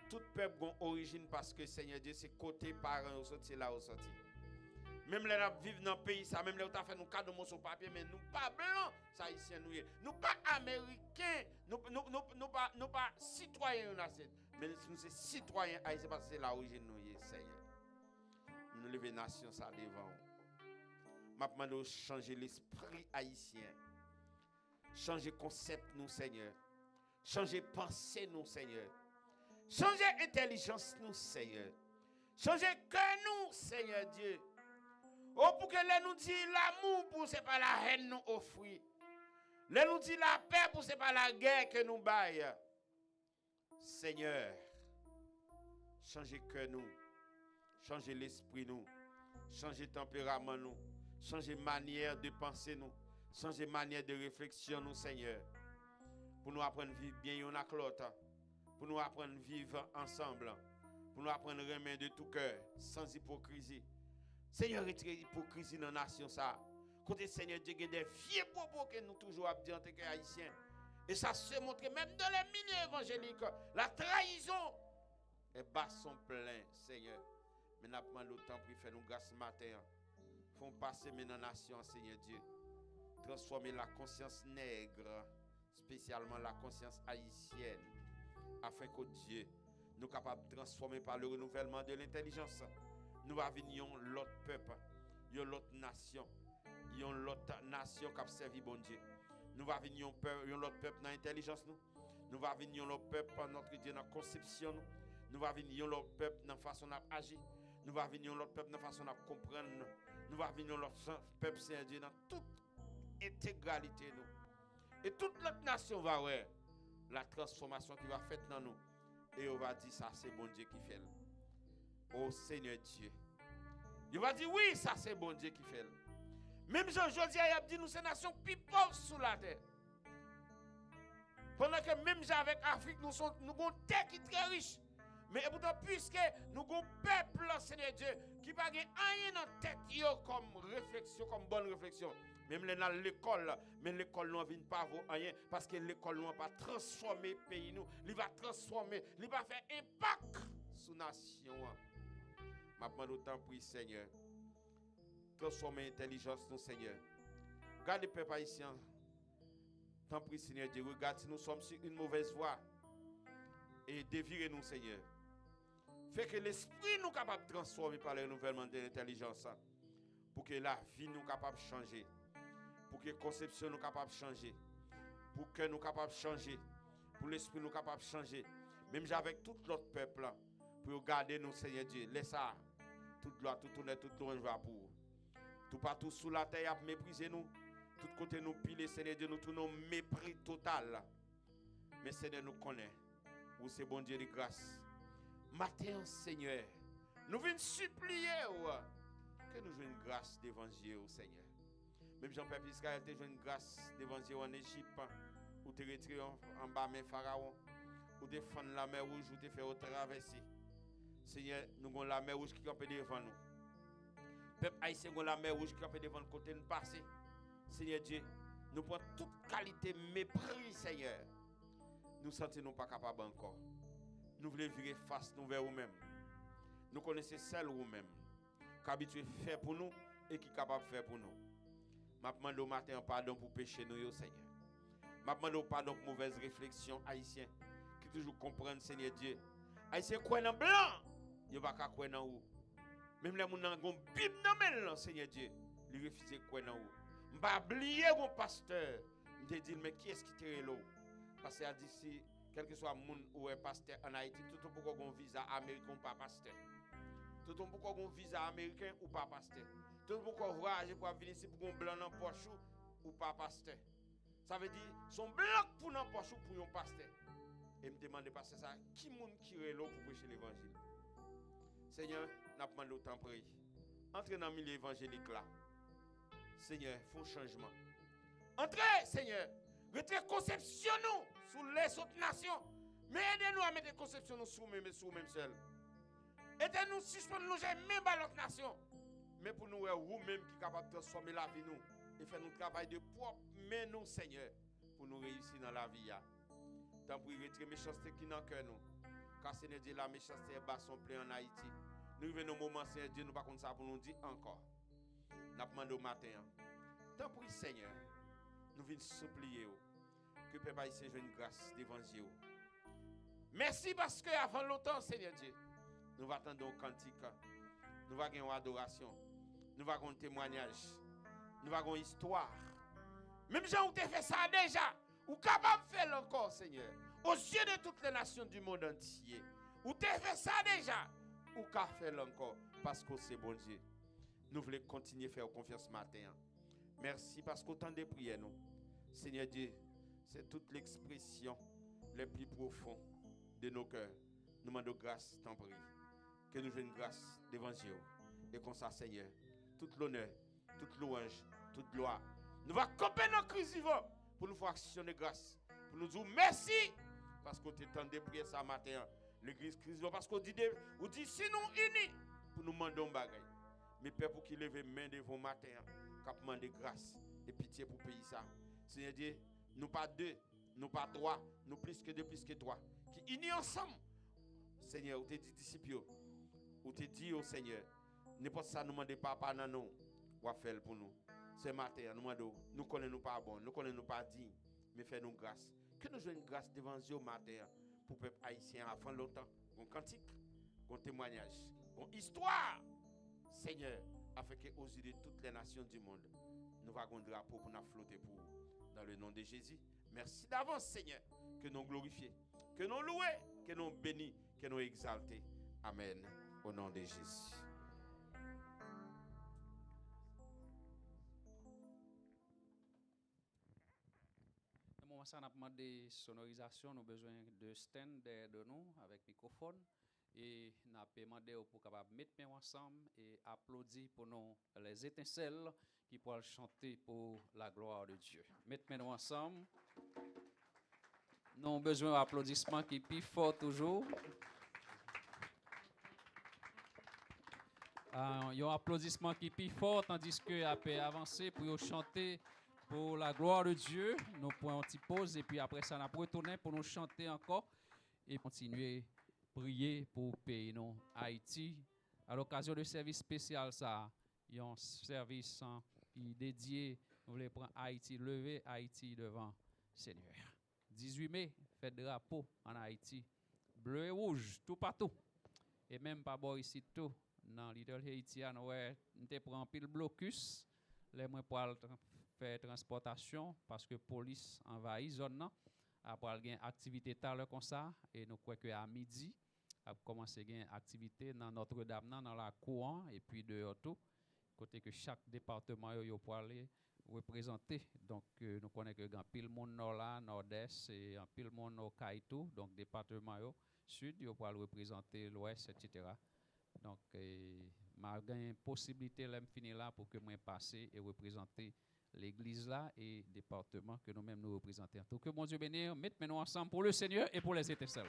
Tout peuple a une origine parce que Seigneur Dieu, c'est côté parents, c'est là où sorti. Même les gens vivent dans le pays, ça, même les gens fait nos cadeaux sur papier, mais nous pas blancs, ça ici nous pas américains, nous pas citoyens mais nous sommes citoyens haïtiens parce que c'est l'origine nous, Seigneur. Nous levons nation ça devant. Je demande de changer l'esprit haïtien, changer concept nous, Seigneur, changer pensée nous, Seigneur, changer intelligence nous, Seigneur, changer cœur nous, Seigneur Dieu. Oh, pour que les nous dit l'amour pour c'est pas la haine nous offrir. Les nous dit la paix pour c'est pas la guerre que nous baille. Seigneur, changez cœur nous, changez l'esprit nous, changez tempérament nous, changez manière de penser nous, changez manière de réflexion nous, Seigneur. Pour nous apprendre à vivre bien l'un avec l'autre, pour nous apprendre à vivre ensemble, pour nous apprendre à remettre de tout cœur, sans hypocrisie. Seigneur, retire l'hypocrisie dans la nation. Côté Seigneur, Dieu, il y a des vieux propos que nous toujours dit en tant qu'Haïtiens. Et ça se montre même dans les milieux évangéliques. La trahison est bas son plein, Seigneur. Mais nous avons le temps pour faire nous grâce ce matin. Font passer maintenant la nation, Seigneur Dieu. Transformer la conscience nègre, spécialement la conscience haïtienne, afin que Dieu nous capable de transformer par le renouvellement de l'intelligence. Nous va venir l'autre peuple, l'autre nation, l'autre nation qui a servi bon Dieu. Nous va venir l'autre peuple dans l'intelligence nous. Nous va venir l'autre peuple dans notre Dieu dans la conception nous. Nous va venir l'autre peuple dans la façon d'agir. Nous va venir l'autre peuple dans la façon de comprendre nous. Nous va venir l'autre peuple Seigneur Dieu dans toute intégralité nous. Et toute l'autre nation va voir la transformation qui va faite dans nous. Et on va dire ça c'est bon Dieu qui fait. Oh Seigneur Dieu. Il va dire oui, ça c'est bon Dieu qui fait. Même Jean Josia a dit nous c'est nation plus pauvre sous la terre. Pendant que même avec l'Afrique, nous avons une terre qui est très riche. Mais pourtant, puisque nous avons un peuple, Seigneur Dieu, qui n'a pas rien dans la tête comme réflexion, comme bonne réflexion. Même dans l'école, mais l'école ne vient pas voir rien parce que l'école ne va pas transformer le pays. Il va transformer, il va faire impact sur la nation. Je demande autant pour Seigneur. Transformer l'intelligence, nous, Seigneur. Regardez les peuples haïtiens. Tant pis, Seigneur Dieu. Regarde si nous sommes sur une mauvaise voie. Et dévirez-nous, Seigneur. Fait que l'esprit nous capable de transformer par le renouvellement de l'intelligence. Pour que la vie nous capable de changer. Pour que la conception nous capable de changer. Pour que nous capable de changer. Pour l'esprit nous capable de changer. Même avec tout l'autre peuple. Pour garder nous, Seigneur Dieu. Laisse ça. Toute gloire, tout honneur, tout louange va pour. Tout partout sous la terre, à mépriser nous. Tout côté nous piler, Seigneur Dieu, nous tournons mépris total. Mais Seigneur nous connaît. Où c'est bon Dieu de grâce. Matin, Seigneur, nous venons supplier que nous jouions une grâce d'évangile au Seigneur. Même Jean-Pierre Israël a joué une grâce d'évangile en Égypte. Où tu retiré en bas mes pharaons. Où tu fais la mer rouge, où tu fais traverser. Seigneur, nous avons la mer rouge qui est devant nous. Peuple haïtien, nous avons la mer rouge qui est devant le côté nous passer. Seigneur Dieu, nous prenons toute qualité mépris, Seigneur. Nous ne sentons pas capables encore. Nous voulons virer face nous vers nous-mêmes. Nous connaissons celle nous-mêmes. Qui habitué faire pour nous et qui est capable de faire pour nous. Je demande au matin pardon pour pécher nous, Seigneur. Je demande pardon pour mauvaise réflexion haïtien. Qui toujours comprennent, Seigneur Dieu. Haïtien quoi dans blanc, il va pas quoi dans haut. Même les gens qui ont une Bible dans le Seigneur Dieu, ils refusent quoi dans haut. Je vais oublier mon pasteur. Je dis, mais qui est-ce qui tire l'eau? Parce qu'il a dit, si, quel que soit le monde ou un pasteur en Haïti, tout le monde a un visa américain ou pas pasteur. Tout le monde a un visa américain ou pas pasteur. Tout le monde a voyagé pour venir ici pour un blanc dans poche ou pas pasteur. Ça veut dire, son blanc pour un poche ou pour un pasteur. Et me demande pasteur ça, qui monde qui est l'eau pour prêcher l'évangile? Seigneur, n'a pas demandé autant prier. Entrez dans le milieu évangélique là. Seigneur, il faut un changement. Entrez, Seigneur. Retirez conception nous sur les autres nations. Mais aidez-nous à mettre conception nous sur nous-mêmes seuls. Aidez-nous à suspendre nous même à l'autre nation. Mais pour nous, vous-même qui sommes capables de transformer la vie nous et faire notre travail de propre, mais nous, Seigneur, pour nous réussir dans la vie. Tant pour retirer méchanceté qui est dans le cœur nous. Car Seigneur Dieu, la méchanceté est bas son plein en Haïti. Nous venons au moment, Seigneur Dieu, nous ne pouvons pas ça pour nous dire encore. Nous demandons au matin. Tant pour Seigneur, nous venons supplier que Père Haïtien joue une grâce d'évangile. Merci parce que avant longtemps, Seigneur Dieu, nous allons attendre un cantique, nous allons avoir une adoration, nous allons avoir un témoignage, nous allons avoir une histoire. Même si vous avez fait ça déjà, vous êtes capable de faire encore, Seigneur, aux yeux de toutes les nations du monde entier. Vous avez fait ça déjà, vous êtes capable de faire encore, parce que c'est bon Dieu. Nous voulons continuer à faire confiance ce matin. Merci parce qu'autant de prières, nous, Seigneur Dieu, c'est toute l'expression les plus profonde de nos cœurs. Nous demandons grâce, t'en prie. Que nous jouions une grâce d'évangile. Et qu'on ça, Seigneur, toute l'honneur, toute louange, toute gloire. Nous allons couper nos cris vivants pour nous faire action de grâce. Pour nous dire merci parce qu'on t'entend de prier ça matin. L'église crise parce qu'on dit si nous unis pour nous demander un bagage. Mais Père, pour qu'il lève main devant matin, cap demander grâce et pitié pour payer ça. Seigneur Dieu, nous pas deux, nous pas trois, nous plus que deux, plus que trois. Qui unis ensemble. Seigneur, ou te dit disciples, ou te dit au Seigneur, n'importe ça nous demande pas non non, ou à faire pour nous. Ce matin, nous demandons, nous connaissons pas bon, nous connaissons pas digne, mais fais-nous grâce. Que nous jouons une grâce devant Dieu au matin pour le peuple haïtien avant longtemps. Un cantique, un témoignage, une histoire. Seigneur, afin que aux yeux de toutes les nations du monde, nous avons un drapeau pour nous flotter pour vous. Dans le nom de Jésus, merci d'avance, Seigneur, que nous glorifions, que nous louons, que nous bénissons, que nous exaltons. Amen. Au nom de Jésus.
Moment ça, on a demandé sonorisation, nous avons besoin de stand derrière de nous avec microphone. Et nous avons demandé pour capable mettre main ensemble et applaudir pour nous les étincelles qui pourront chanter pour la gloire de Dieu. Mettez main ensemble. Nous avons besoin d'applaudissements qui plus fort toujours. Il y a un applaudissement qui est plus fort, tandis que après avancer pour chanter pour la gloire de Dieu. Nous prenons une petite pause et puis après ça, nous allons retourner pour nous chanter encore et continuer à prier pour pays non Haïti. À l'occasion du service spécial, ça, il y a un service qui est dédié. Nous voulons prendre Haïti, lever Haïti devant Seigneur. 18 mai, fête de drapeau en Haïti. Bleu et rouge, tout partout. Et même pas bon ici tout. Dans Little Haiti, nous avons pris le blocus. Les moins pour faire transportation parce que la police envahit la zone. Après, il y a une activité tard comme ça. Et nous croyons qu'à midi, a commencé à une activité dans Notre-Dame, dans la cour, et puis dehors tout. Côté que chaque département peut aller représenter. Donc, nous connaissons que grand pile monde nord là, nord-est, et un pile monde au Kaitou, donc département sud, il peut représenter l'ouest, etc. Donc, malgré une possibilité, là, finir là pour que moi passe et représenter l'église là et département que nous-mêmes nous représentons. Donc, que mon Dieu bénisse, mettons-nous ensemble pour le Seigneur et pour les étincelles.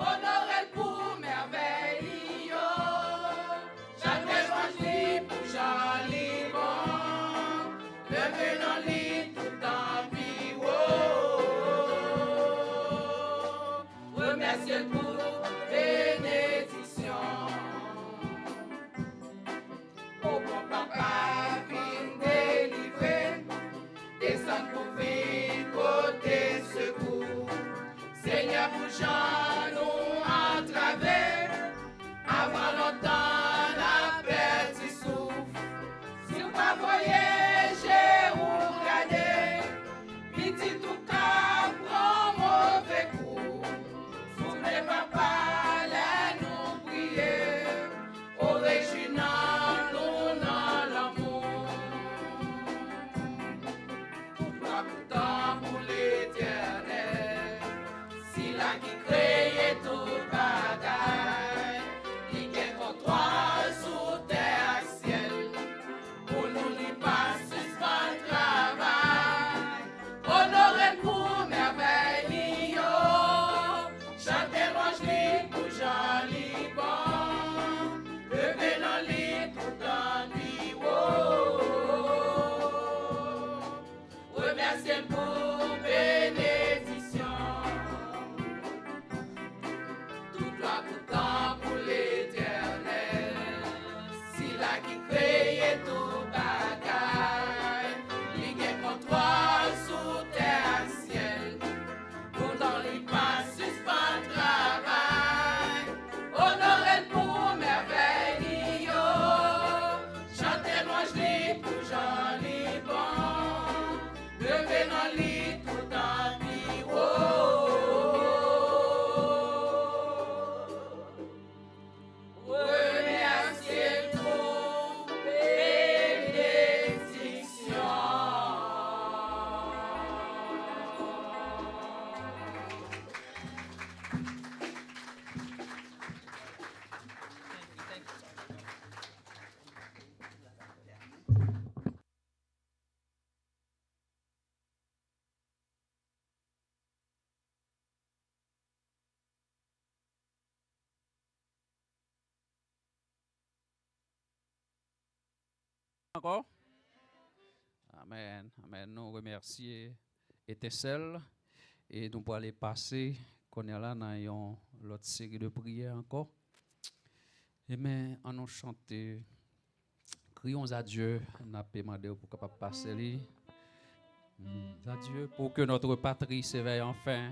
Oh no!
pas tout temps pour l'éternel. Si la qui crée tout bagaille, il y a contrôle sous terre et ciel. Pourtant, il passe suspend travail. Honorez pour merveille, chantez louange li pour Jean li bon. Levez dans lit tout en remerciez pour bénédiction.
Encore? Amen. Amen. Nous remercions Étincelle et nous pour aller passer qu'on est là dans une l'autre série de prières encore. Et mais en nous chanter, crions à Dieu, nous avons demandé pour capable passer lui. À Dieu pour que notre patrie s'éveille enfin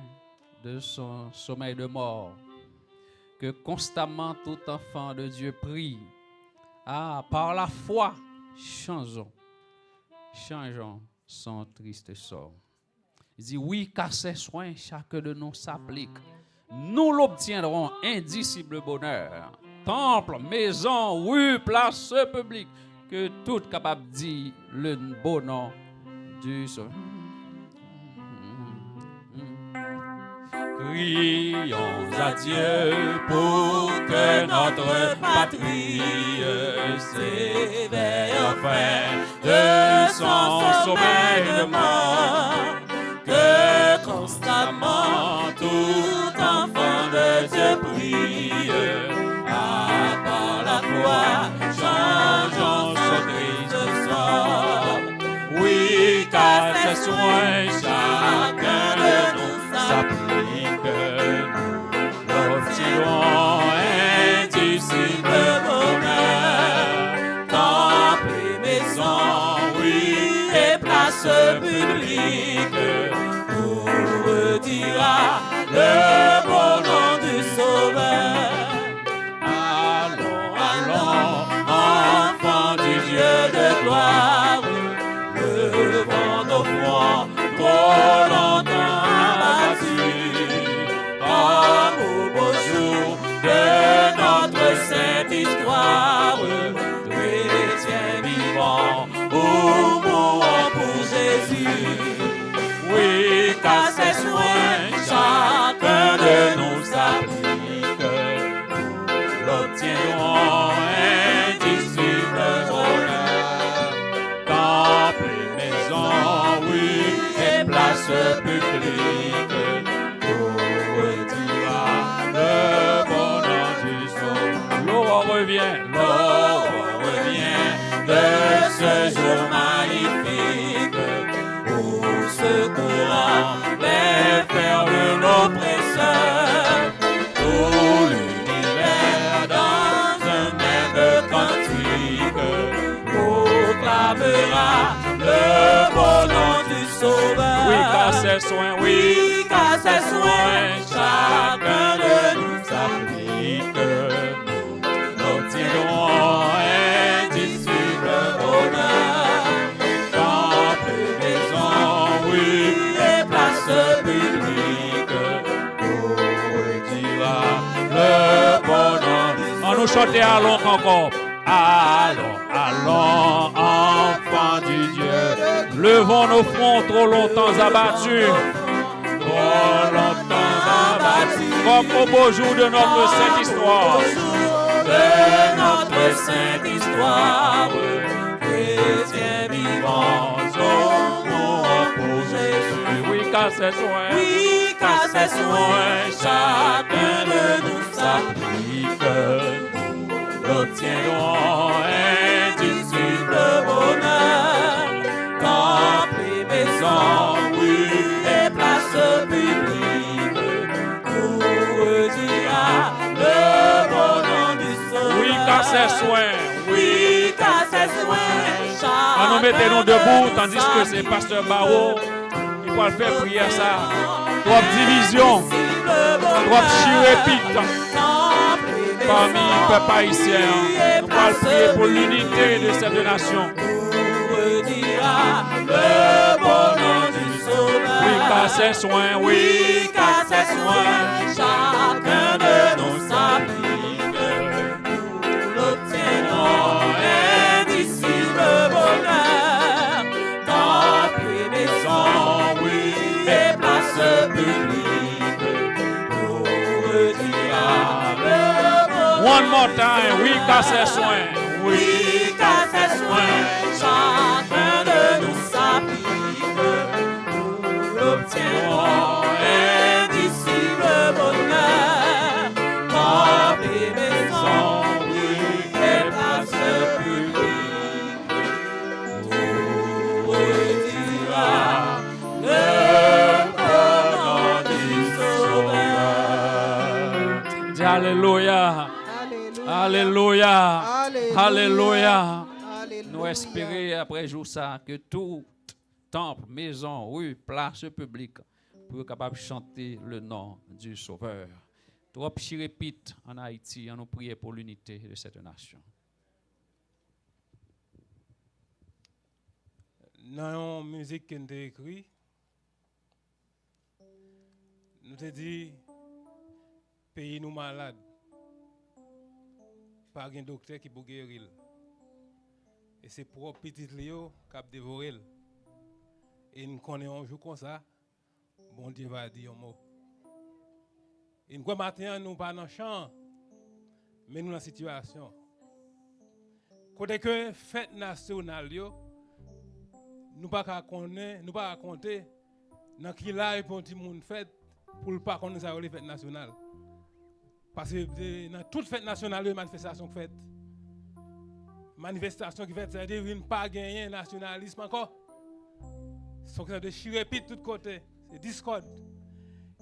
de son sommeil de mort. Que constamment tout enfant de Dieu prie. Ah, par la foi, changeons son triste sort. Il dit oui, car ces soins, chacun de nous s'applique. Nous l'obtiendrons indicible bonheur. Temple, maison, rue, place publique, que tout capable dit le beau nom du Seigneur.
Crions à Dieu pour que notre patrie s'éveille enfin de son sommeil de mort. Que constamment tout enfant de Dieu prie, par la foi, changeons son triste sort. Oui, car ses soins, chacun de nous s'applique. Nous l'obtiendrons indicible bonheur. Temple et maison, oui, et places publiques, pour redira le bon nom du Sauveur. Allons, allons, enfants du Dieu de gloire, levons nos fronts trop longtemps abattus. Comme au beau jour de notre sainte histoire, chrétiens vivants ou mourants pour Jésus. Oui, car ses soins, chacun de nous s'applique. Nous l'obtiendrons indicible bonheur. Temple et maison, oui, et places publiques, pour redira le bon nom du Sauveur.
L'aurore revient,
L'aurore revient de ce jour magnifique, où secourant les fers de l'oppresseur, tout l'univers dans un même cantique proclamera le bon nom du Sauveur.
oui, car ses soins, oui,
Oui, car ses soins, chacun de nous s'applique. Nous l'obtiendrons indicible bonheur. Temple et maison, oui, et places publiques, pour redira le bon nom du Sauveur.
on nous chanter allons encore.
Allons, allons, enfants du Dieu,
Levons nos fronts trop longtemps abattus,
trop longtemps abattus,
comme au beau jour de notre sainte histoire.
de notre sainte histoire, chrétiens vivants, mourants pour Jésus.
Oui, car ses soins,
Oui, car ses soins, chacun de nous s'applique. Nous l'obtiendrons indicible bonheur. Temple et maison, oui, et places publiques, nous redira le
soins.
Oui, car ses soins.
On nous mettez-nous debout, tandis que c'est Pasteur Barreau qui va faire prier ça. Trop division, trop chirépite parmi le peuple haïtien. Nous allons prier pour l'unité de cette nation.
Le bon nom du Sauveur.
Oui, car ses soins,
Oui, car ses soins, chacun de nous s'applique. Nous l'obtiendrons indicible bonheur. Dans les maisons, oui, et places publiques. Nous redira le bon.
One more time, oui, car ses soins.
Oui, car ses soins, chacun de nous s'applique. Nous l'obtiendrons indicible bonheur. Dans les maisons, oui, et places publiques. Nous redira le bon nom du Sauveur.
Dis Alléluia. Alléluia. Alléluia. Nous espérons après jour ça que tout temple, maison, rue, place publique pour être capable de chanter le nom du Sauveur. Trop répète en Haïti, on nous prie pour l'unité de cette nation.
Dans la musique qu'on a écrite, nous avons dit pays nous malades. Pas un docteur qui peut guérir. Et c'est pour petit Léo qui a dévoré. Et nous connaissons un jour comme ça, bon Dieu va dire un mot. Et nous matin, nous pas dans le champ, mais nous dans la situation. Côté que fête nationale, nous pas connaître, nous pas raconter dans qui là pour petit monde fête pour le pas connaître ça les fêtes nationales. Parce que dans toute fête nationale, il y a manifestation qui fait. Manifestation qui fait, c'est-à-dire qu'il n'y a pas gagné nationalisme encore. C'est de chirépite de tous côtés. C'est discorde.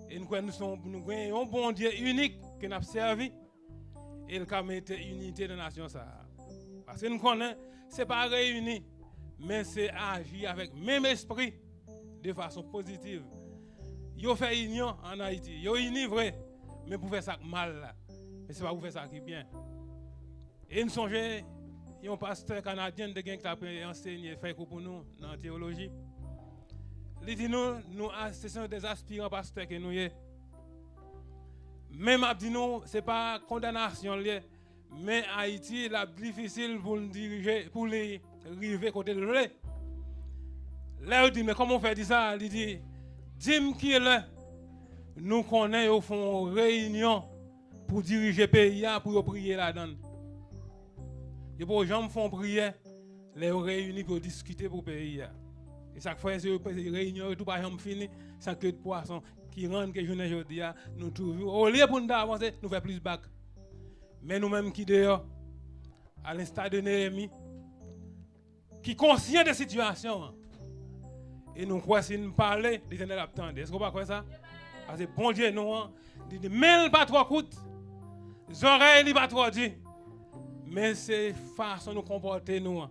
Et nous avons un bon Dieu unique qui nous a servi. Et il a mis unité de la nation. Parce que nous connaissons, ce n'est pas réuni, mais c'est agir avec le même esprit de façon positive. Ils ont fait union en Haïti. Ils ont uni vrai. Mais pour faire ça mal là. Mais c'est pas pour faire ça qui est bien. Et nous songeons, il y a un pasteur canadien qui a enseigné fait pour nous dans la théologie. Il dit nous c'est des aspirants pasteurs que nous sommes. Même dit nous c'est pas condamnation liée, mais Haïti la difficile pour nous diriger pour les arriver côté de l'eau. Là il dit mais comment on fait ça? Il dit dis-moi qui est là. Nous connaissons au fond réunion pour diriger le pays, pour prier là-dedans. Et pour les gens font prier, les réunis pour discuter pour le pays. Et chaque fois, ces réunions, tout pas fini, sans que de poissons qui rendent que journée aujourd'hui, nous toujours, au lieu pour nous avancer, nous faisons plus bac. Mais nous-mêmes qui dehors, à l'instar de Néhémie, qui conscient de la situation, et nous croyons si nous parlons, l'Éternel attend. Est-ce qu'on va croire ça? Parce que bon Dieu, nous, dit, mais pas trop coûte, les oreilles pas trop dit, mais c'est façon de nous comporter, nous,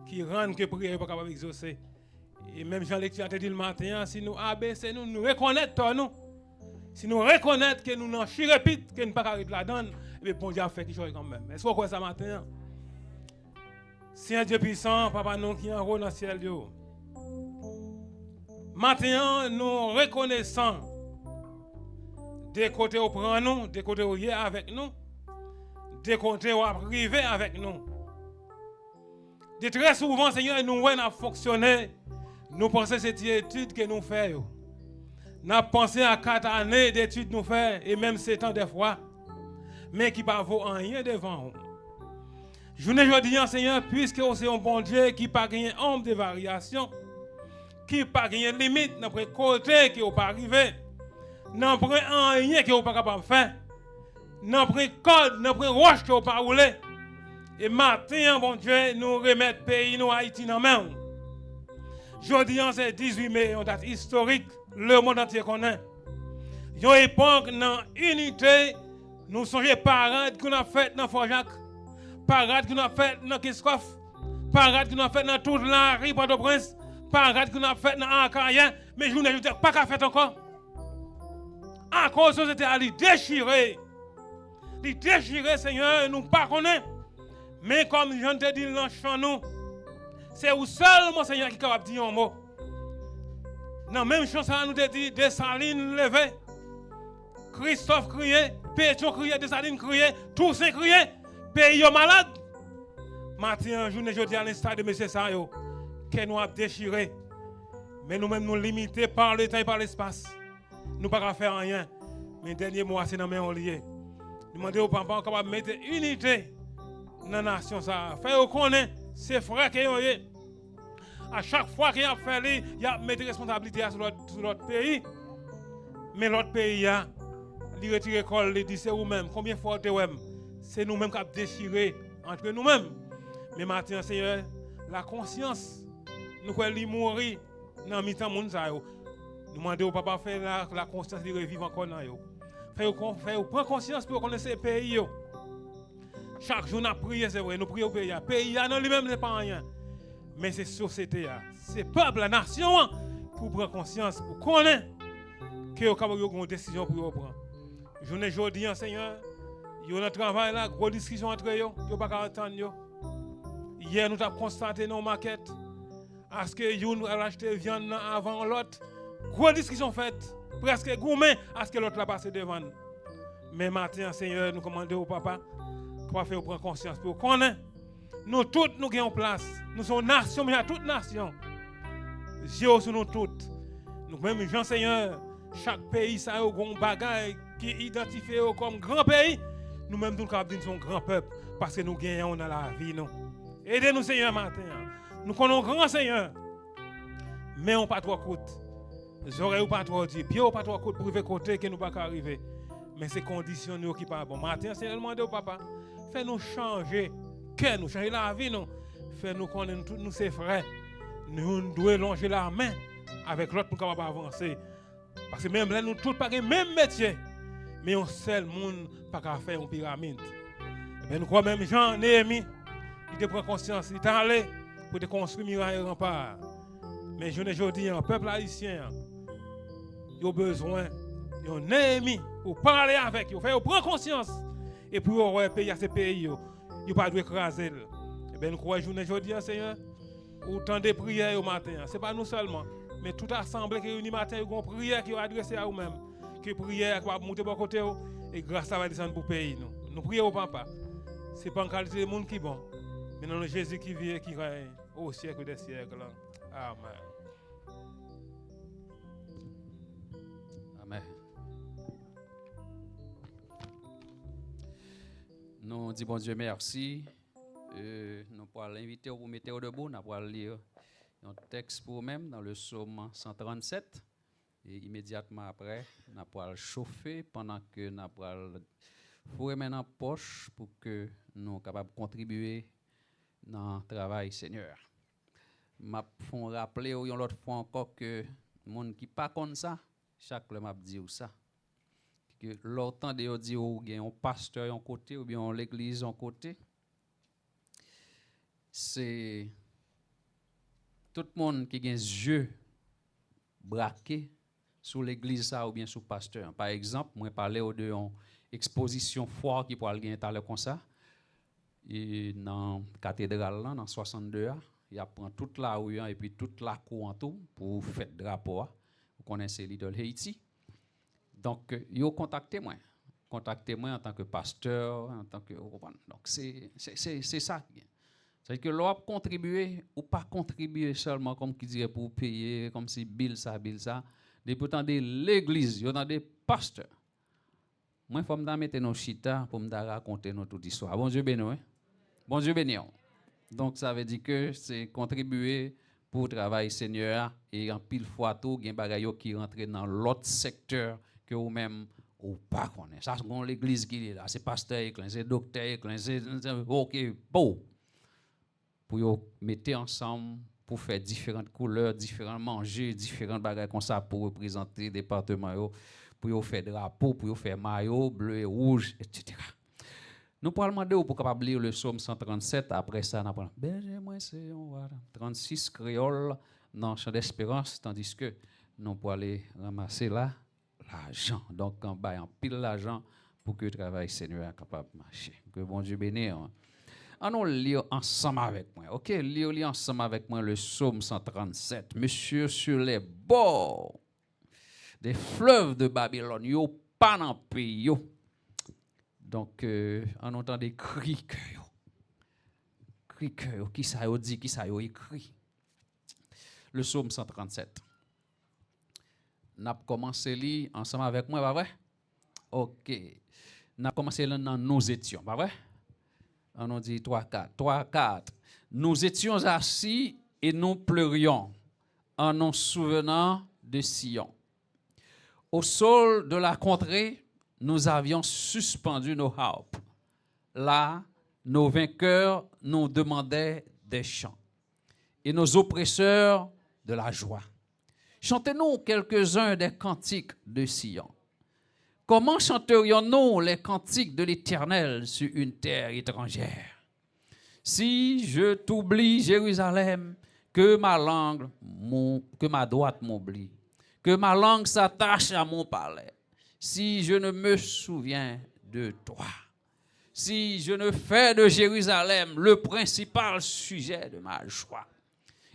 qui rendent que prière n'est pas capable d'exaucer. Et même Jean Lecture a dit le matin, si nous abaissons, nous reconnaissons, nous. Si nous reconnaissons que nous n'en chirépite, que nous ne pas arrêter là-dedans, mais bon Dieu a fait quelque chose quand même. Est-ce qu'on croit ça matin? Si un Dieu puissant, papa, nous qui en haut dans le ciel, Dieu. Maintenant, nous reconnaissons des côtés où prend nous, des côtés où il est avec nous, des côtés où arrivé avec nous. De très souvent, Seigneur, nous avons fonctionné, nous pensons que c'est une étude que nous faisons. Nous avons pensé à 4 années d'études nous faisons, et même 7 ans des fois, mais qui ne vaut rien devant nous. Je ne dis pas, Seigneur, puisque c'est un bon Dieu qui n'a pas gagné ombre de variation, qui n'a pas gagné limite, n'a pas côté qui n'est pas arrivé, n'a pas rien qui n'est pas capable de faire, n'a pas code, n'a pas roche qui n'est pas roulé. Et maintenant, bon Dieu, nous remettons le pays, nous Haïti dans la main. Jeudi, c'est 18 mai, une date historique, le monde entier connaît. Il y a une époque, dans l'unité, nous sommes parents qu'on a fait dans Fort Jacques. Parade qui nous a fait dans Kiskof. Parade qui nous a fait dans toute la rue Port-au-Prince. Parade qui nous a fait dans Ancarien. Mais je ne dis pas qu'à faire encore. Encore, société à lui déchirer. Lui déchirer, Seigneur, nous pas connaissons. Mais comme je te dis dans le chant, nous, c'est où seulement, Seigneur, qui est capable de dire un mot. Dans la même chose, nous te dit, Dessalines levé. Christophe criait, Pétion criait, Dessalines criait, Toussaint criait, pays malade. Matin, journée, je dis à l'instar de M. Sayo, que nous avons déchiré. Mais nous-mêmes nous limiter par le temps et par l'espace. Nous ne pouvons pas faire rien. Mais le dernier mois, c'est dans mes liés. Nous demandons au papa capable de mettre unité dans la nation. Faire connaître ses frères qui ont eu. À chaque fois qu'il a fait, il a mis des responsabilités sur l'autre pays. Mais l'autre pays, il retire l'école, il dit c'est vous-même. Combien de fois c'est nous-mêmes qui avons déchiré entre nous-mêmes. Mais maintenant, Seigneur, la conscience, nous pouvons mourir dans le mi-temps. Nous demandons au papa de faire la conscience de revivre encore dans eux. Prendre conscience pour connaître ces pays. Chaque jour, nous prions, c'est vrai, nous prions au pays. Le pays, non, lui-même, n'est pas rien. Mais c'est la société, c'est le peuple, la nation, pour prendre conscience, pour connaître que vous avez une décision pour prendre. Je ne dis pas, Seigneur, il y a un travail là, grosse discussion entre eux, il n'y a pas qu'à attendre. Hier, nous avons constaté nos maquettes. Est-ce que nous avons acheté viande avant l'autre? Grosse discussion faite. Presque gourmet, est-ce que l'autre l'a passé devant nous? Mais maintenant, Seigneur, nous commandons au papa qu'on va faire prendre conscience pour connaître. Nous tous, nous gagnons place. Nous sommes nation, mais il y a toute nation. Dieu sur nous toutes. Nous même, Jean Seigneur, chaque pays, ça a un bagage qui est identifié comme grand pays. Nous-mêmes, nous sommes grand peuple parce que nous gagnons dans la vie. Aidez-nous, Seigneur, matin. Nous connaissons grand Seigneur. Mais on ne pas trop coûte. Les oreilles ou pas trop dit. Pied ou pas trop coûte pour arriver côté que nous ne pouvons pas arriver. Mais c'est conditions qui ne sont pas bonnes. Matin, Seigneur, demandez au papa. Fais-nous changer. Que nous changer la vie, nous. Fais-nous connaître tous nous ses frères. Nous devons longer la main avec l'autre pour capable avancer. Parce que même là, nous tous pas le même métier. Mais un seul monde pas qu'à faire une pyramide. Mais nous croyons même Jean, Néhémie, il prend conscience, il est allé pour te construire muraille et rempart. Mais je ne dis pas, le peuple haïtien, il a besoin de Néhémie pour parler avec, il faut prendre conscience. Et pour payer à ces pays, il ne pas écraser. Et bien nous croyons, je ne dis pas, Seigneur, autant de prières au matin. Ce n'est pas nous seulement, mais toute assemblée qui réunit matin, il y a une prière qui est adressée à vous-même. Que prière qui va monter de côté et grâce à va descendre pour le pays. Nous prions au papa. Ce n'est pas en qualité de monde qui est bon, mais dans le Jésus qui vit et qui règne au siècle des siècles. Amen.
Amen. Nous disons bon Dieu merci. Nous pourrons l'inviter pour mettre debout. Nous pourrons lire un texte pour vous-même dans le psaume 137. Et immédiatement après, nous pourrons chauffer pendant que nous pourrons fourrer maintenant en poche pour que nous soyons capables de contribuer dans le travail Seigneur. Je vais rappeler une autre fois encore que les gens qui ne sont pas comme ça, chaque fois m'a dit ça. Que l'autant de dire qu'il y a un pasteur en côté ou bien l'église en côté, c'est tout le monde qui a les yeux braqués sur l'église ou bien sur le pasteur. Par exemple, moi parler de une exposition foire qui pourrait gagner comme ça. Et dans la cathédrale, là, dans 62, il prend toute la rue et puis toute la cour en tout pour faire le drapeau. Vous connaissez l'idole Haïti. Donc, ils ont contacté moi en tant que pasteur, en tant que. Donc, c'est ça. C'est-à-dire que l'on a contribué ou pas contribuer seulement, comme qui dirait, pour payer, comme si bill ça. Depuis pourtant de l'église, il y a des pasteurs. Moi, il faut me mettre nos chita pour me raconter notre histoire. Bon Dieu béni, hein? Bon Dieu béni. Donc, ça veut dire que c'est contribuer pour le travail Seigneur et en pile fois tout, il y a des bagailles qui rentrent dans l'autre secteur que vous-même ou pas connaissez. Ça, c'est l'église qui est là. C'est pasteur, c'est docteur, c'est OK, bon. Pour vous mettre ensemble, pour faire différentes couleurs, différents manger, différentes bagailles comme ça pour représenter le département, pour vous faire drapeau, pour vous faire maillot, bleu et rouge, etc. Nous pourrons demander pour capable lire le psaume 137. Après ça, nous allons berger moi c'est on 36 créoles dans le champ d'espérance, tandis que nous pourrons aller ramasser là l'argent. Donc, on va en pile l'argent pour que le travail Seigneur soit capable de marcher. Que bon Dieu bénisse. Allons lire ensemble avec moi. OK, lire ensemble avec moi le psaume 137. Monsieur sur les bords des fleuves de Babylone, yo pas dans pays yo. Donc on entend des cris cœur. Cris cœur qui ça yo dit, qui ça yo écrit. Le psaume 137. N'a commencé li ensemble avec moi, pas vrai? OK. N'a commencé là dans nous étions, pas vrai? On nous dit 3-4. Nous étions assis et nous pleurions en nous souvenant de Sion. Au sol de la contrée, nous avions suspendu nos harpes. Là, nos vainqueurs nous demandaient des chants et nos oppresseurs de la joie. Chantez-nous quelques-uns des cantiques de Sion. Comment chanterions-nous les cantiques de l'Éternel sur une terre étrangère? Si je t'oublie, Jérusalem, que ma droite m'oublie, que ma langue s'attache à mon palais, si je ne me souviens de toi, si je ne fais de Jérusalem le principal sujet de ma joie.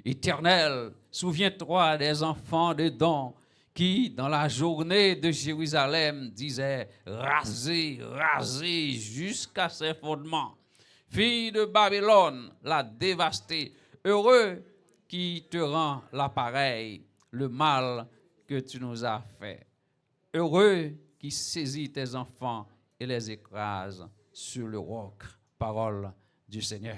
Éternel, souviens-toi des enfants de Don qui, dans la journée de Jérusalem, disaient « Rasez, rasez jusqu'à ses fondements. Fille de Babylone, la dévastée, heureux qui te rend l'appareil, le mal que tu nous as fait. Heureux qui saisit tes enfants et les écrase sur le roc. » Parole du Seigneur.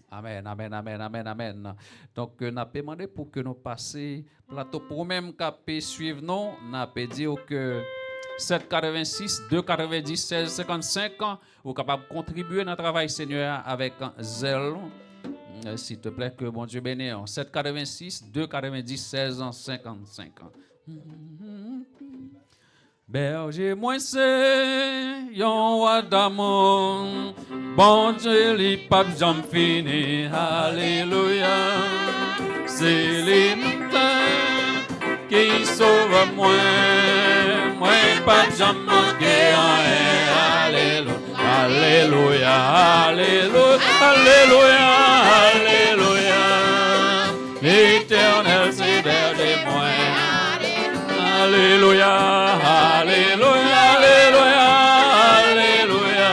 Amen, amen, amen, amen, amen. Donc, nous avons demandé pour que nous passions plateau pour même capé suivre nous. Nous avons dit que 786, 290, 16, 55, vous êtes capable de contribuer dans le travail Seigneur avec zèle. S'il te plaît, que bon Dieu bénisse. 786, 290, 16, 55. Berger moi c'est yon roi d'amour, bon Dieu li pape j'en fini, alléluia. C'est l'imitaire qui sauve moi pape j'en manqué en alléluia, alléluia, alléluia, alléluia. L'Éternel c'est berger moi. Alléluia, alléluia, alléluia, alléluia.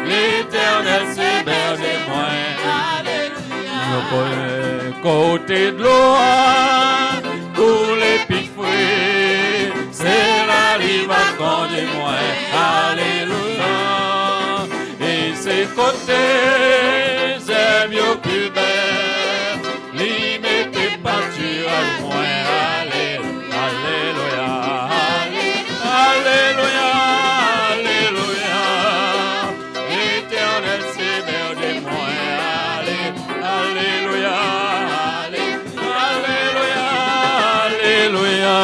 L'Éternel c'est berger moi. Alléluia. Côté de l'eau, pour les petits fruits, c'est la rive à conduire moi. Alléluia. Et c'est côté, c'est mieux plus belle. Limité pâture à moi. Alléluia, alléluia, alléluia. L'Éternel c'est berger moi. Alléluia, alléluia, alléluia.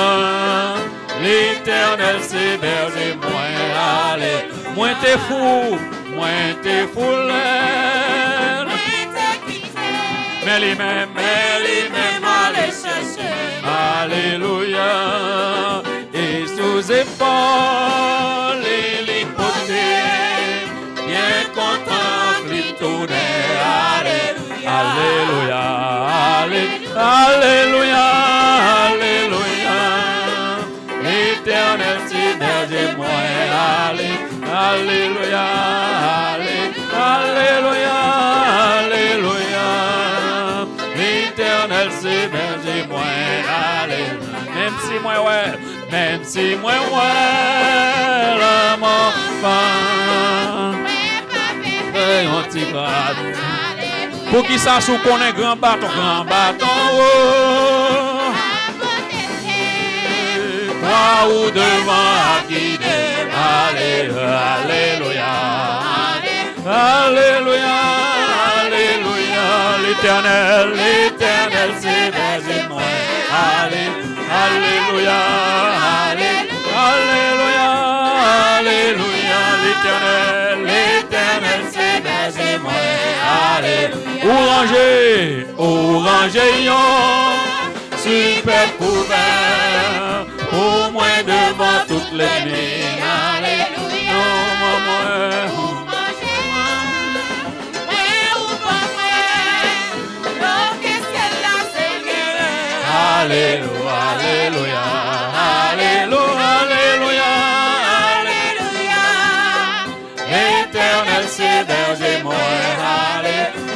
L'Éternel c'est berger moi. Allez, moi t'es fou l'air. Mais lui-même allez chercher. Alléluia. Et sous épaules l'hypothèque, bien content qu'il tourne. Alléluia, alléluia, alléluia. L'Éternel c'est berger moi. Alléluia, alléluia, alléluia. L'Éternel c'est berger moi. Alléluia. Même si moi l'homme enfant, un petit grade. Pour qui ça sous qu'on est grand bâton, oh. Croix ou devant à qui alléluia, alléluia, alléluia. L'Éternel c'est berger moi. Alléluia, alléluia, alléluia. L'Éternel
Oranger yon super couvert pour moi devant toutes les nuits. Alléluia. Alléluia, alléluia, alléluia, alléluia, alléluia. L'Éternel c'est berger moi.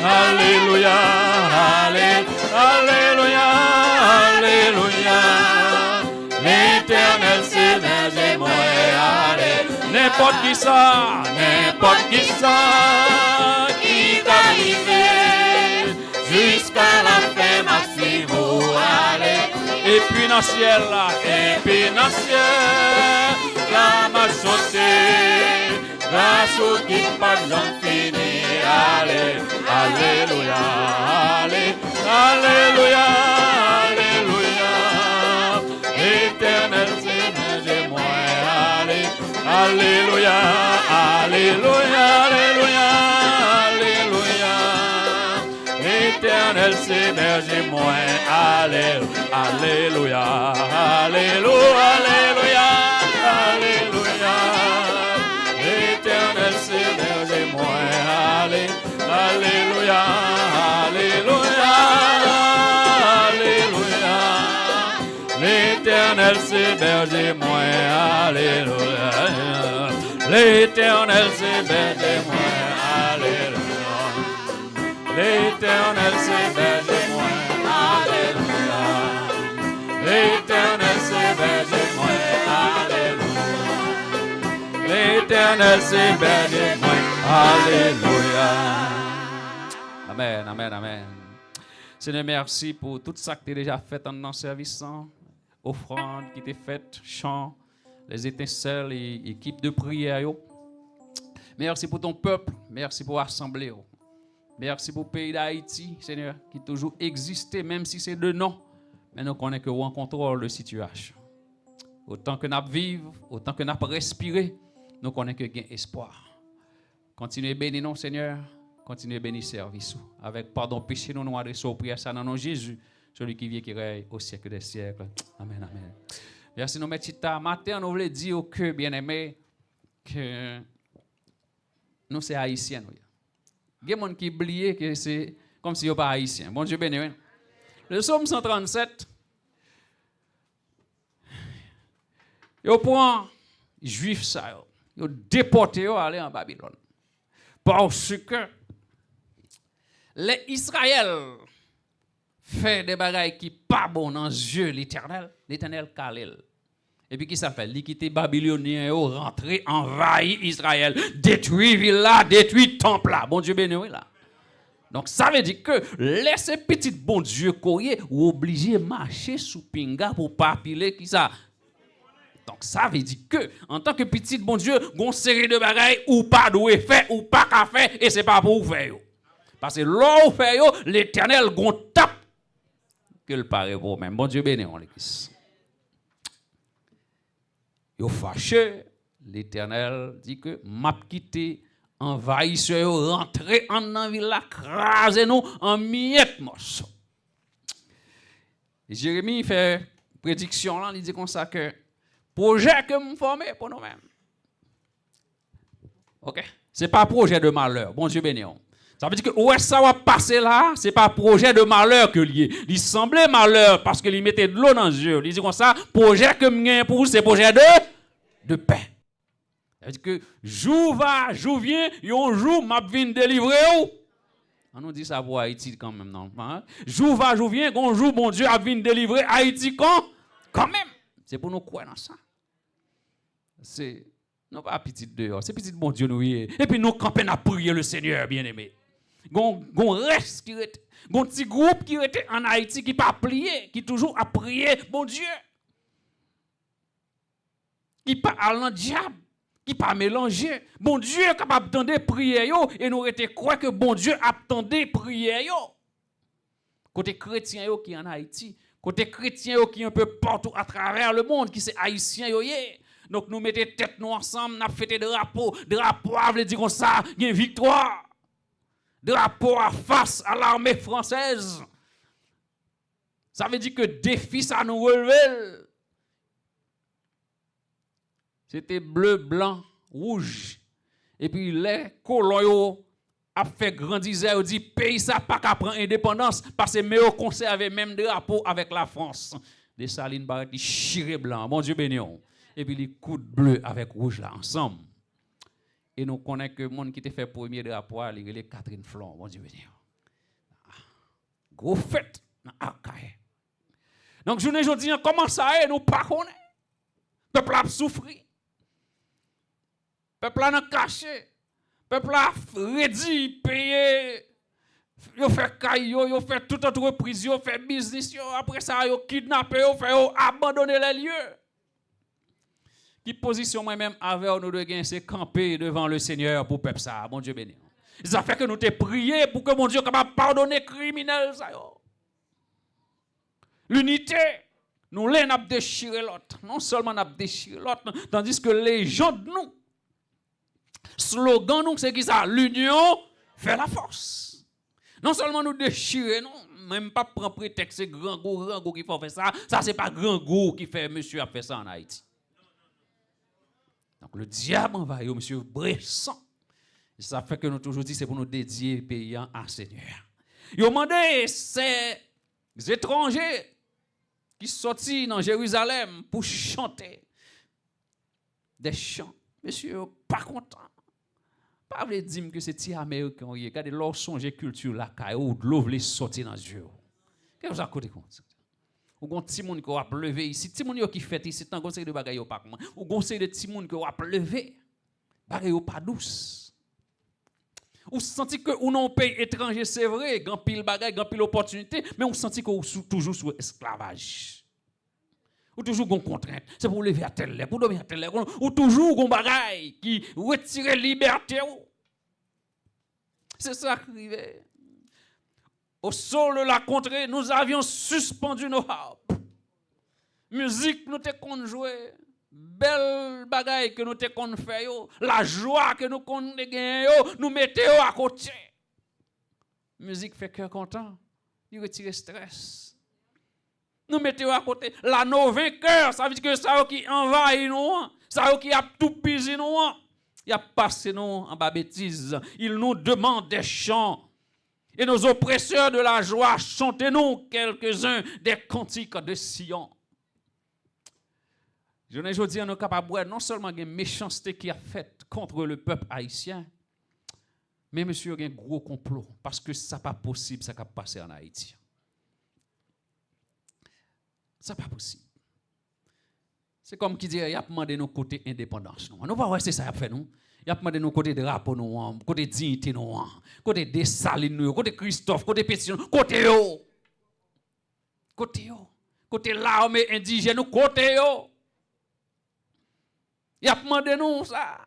Alléluia, alléluia, alléluia. L'Éternel c'est berger moi. N'importe qui ça qui t'arrive jusqu'à la fin maximum. Et puis dans le ciel là, la m'a chanté, grâce au qui pas de fini. Alléluia, alléluia, alléluia. Éternel c'est moi. Alléluia, alléluia, alléluia, alléluia. Éternel c'est berger moi. Alléluia, alléluia, alléluia, alléluia. Éternel c'est berger moi. Alléluia, alléluia, alléluia. L'Éternel c'est berger moi. Alléluia. L'Éternel c'est berger moi. Alléluia. L'Éternel c'est berger moi. Alléluia. L'Éternel c'est berger moi. Alléluia. L'Éternel c'est berger moi. Alléluia.
Amen, amen, amen. Seigneur, merci pour tout ça que tu as déjà fait dans notre service, offrande qui t'est faite, chant, les étincelles et équipe de prière. Merci pour ton peuple, merci pour l'assemblée. Merci pour le pays d'Haïti, Seigneur, qui toujours existé, même si c'est de nom. Mais nous connaissons que on contrôle la situation. Autant que nous vivons, autant que nous respirons, nous connaissons que nous avons espoir. Continuez à bénir nous, Seigneur. Continuez à bénir service. Avec pardon péché, nous nous adressons au prière ça dans nom Jésus, celui qui vient qui règne au siècle des siècles. Amen, amen. Merci, nous mettons matin, nous voulons dire au cœur bien-aimé que nous sommes haïtiens. Il y a des gens qui oublient que c'est comme si nous n'étions pas haïtiens. Bon Dieu béni. Le psaume 137, ils prennent les Juifs, ils déportent à aller en Babylone. Parce que les Israël fait des bagailles qui pas bon dans les yeux l'Éternel, l'Éternel Kalel. Et puis qui ça fait? Ils quittent Babyloniens, rentrent, envahissent Israël, détruit villa, détruit temple là. Bon Dieu béni là. Donc ça veut dire que laissez petit bon Dieu courir ou obligé marcher sous pinga pour pas piler qui ça. Donc ça veut dire que en tant que petit bon Dieu, gon série de bagailles ou pas doué faire ou pas qu'à faire et c'est pas pour faire. Parce que l'on fait l'Éternel gon tape que le paraît vous même. Bon Dieu béni on l'église. Yo fâché, l'Éternel dit que m'a quitté envahisseur rentrer en ville là craser nous en miettes morceaux. Jérémie fait prédiction là, il dit comme ça que projet que nous formé pour nous-mêmes. OK, c'est pas projet de malheur. Bon Dieu béni. Ça veut dire que où ça va passer là, c'est pas projet de malheur que lié. Il semblait malheur parce que il mettait de l'eau dans les yeux. Il dit comme ça, projet que m'gain pour c'est projet de paix. Ça veut dire que jour va, jour vient, yon jour m'a vinn délivrer ou. On nous dit ça pour Haïti quand même non. Hein? Jour va, jour vient, gon jour bon Dieu a vinn délivrer Haïti quand même. C'est pour nous croire dans ça. C'est non pas petit dehors, c'est petit bon Dieu nous et puis nous camper à prier le Seigneur bien-aimé. Gon reste qui était, gon petit groupe qui était en Haïti qui pas prier, qui toujours a prier bon Dieu. Qui pas allant diable, qui pas mélanger. Bon Dieu capable d'entendre prière yo et nous était croire que bon Dieu attendait prière yo. Côté chrétien yo qui en Haïti, côté chrétien yo qui un peu partout à travers le monde qui c'est haïtien yo yé. Donc nous mettons tête nous ensemble, n'a fêté drapeau veut dire comme ça, il y a victoire. drapeau à face à l'armée française. Ça veut dire que défi, ça nous relevait. C'était bleu, blanc, rouge. Et puis les colons a fait grandir, dit pays ça pas qu'à prendre indépendance parce que meilleur conseil avait même drapeau avec la France. Dessalines Barrette dit chiré blanc, mon Dieu béni. Et puis les coups de bleu avec rouge là ensemble. Et nous connaissons que le monde qui te fait premier drapeau, il est Catherine Flon, mon Dieu béni. Gros fête dans Arcaï. Donc journée aujourd'hui, comment ça est, nous pas connaître. Peuple a souffert. Peuple a caché. Peuple a rédi, payé. Yo fait caillou, yo fait toute entreprise, yo fait business, yo après ça yo kidnappé, yo fait abandonner les lieux. Qui position moi-même avec nous de gain, c'est camper devant le Seigneur pour peuple ça, mon Dieu béni. Ça fait que nous te prier pour que mon Dieu capable pardonner criminels ça yo. L'unité, nous l'en a déchiré l'autre, non seulement n'a déchiré l'autre, tandis que les gens de nous slogan nous c'est qui ça, l'union fait la force. Non seulement nous déchirer, non, même pas prendre prétexte c'est grand goût qui faut faire ça, ça c'est pas grand goût qui fait monsieur a fait ça en Haïti. Donc le diable envahit monsieur Bresson. Ça fait que nous toujours dit c'est pour nous dédier payant à Seigneur. Ils ont demandé ces étrangers qui sortis dans Jérusalem pour chanter des chants. Monsieur pas content. Pas veut dire que c'est ti américain, regardez leur songer culture la caillou de l'eau les sortir dans Dieu. Qu'est-ce que vous avez comme ça? Ou gon ti moun qui va lever ici, ti moun yo qui fait ici tant conseil de bagay yo pas comment. Ou conseil de ti moun qui va lever. Bagay yo pas douce. Ou senti que ou non pays étranger c'est vrai, grand pile bagay, grand pile opportunité, mais on senti que ou toujours sous esclavage. Ou toujours gon contrainte, c'est pour lever à tel l'air, pour dormir à tel l'air, ou toujours gon bagay qui retire liberté. C'est ça qui arrive. Au sol de la contrée, nous avions suspendu nos harpes. Musique nous te qu'on jouer, belle bagaille que nous te qu'on fait yo, la joie que nous qu'on gagner yo, nous mettez yo à côté. Musique fait cœur content, il retire stress. Nous mettons à côté la nos vainqueurs, ça veut dire que ça qui envahit nous, ça qui a tout pisé nous, il a passé nous en bas bêtise. Il nous demande des chants. Et nos oppresseurs de la joie, chantez-nous quelques-uns des cantiques de Sion. Je ne dis nous capables non seulement une méchanceté qui a fait contre le peuple haïtien, mais monsieur il y a un gros complot parce que ça n'est pas possible ça qui a passé en Haïti. Ça n'est pas possible. C'est comme qui dit, il a demandé nos côtés indépendance. Nous pas ouais, c'est ça qu'il a fait nous. Il a demandé nos côtés drapeau nous, côté dignité nous, côté Dessalines nous, côté Christophe, côté Pétion, côté yo. Côté yo. Côté l'armée indigène, côté yo. Il a demandé nous ça.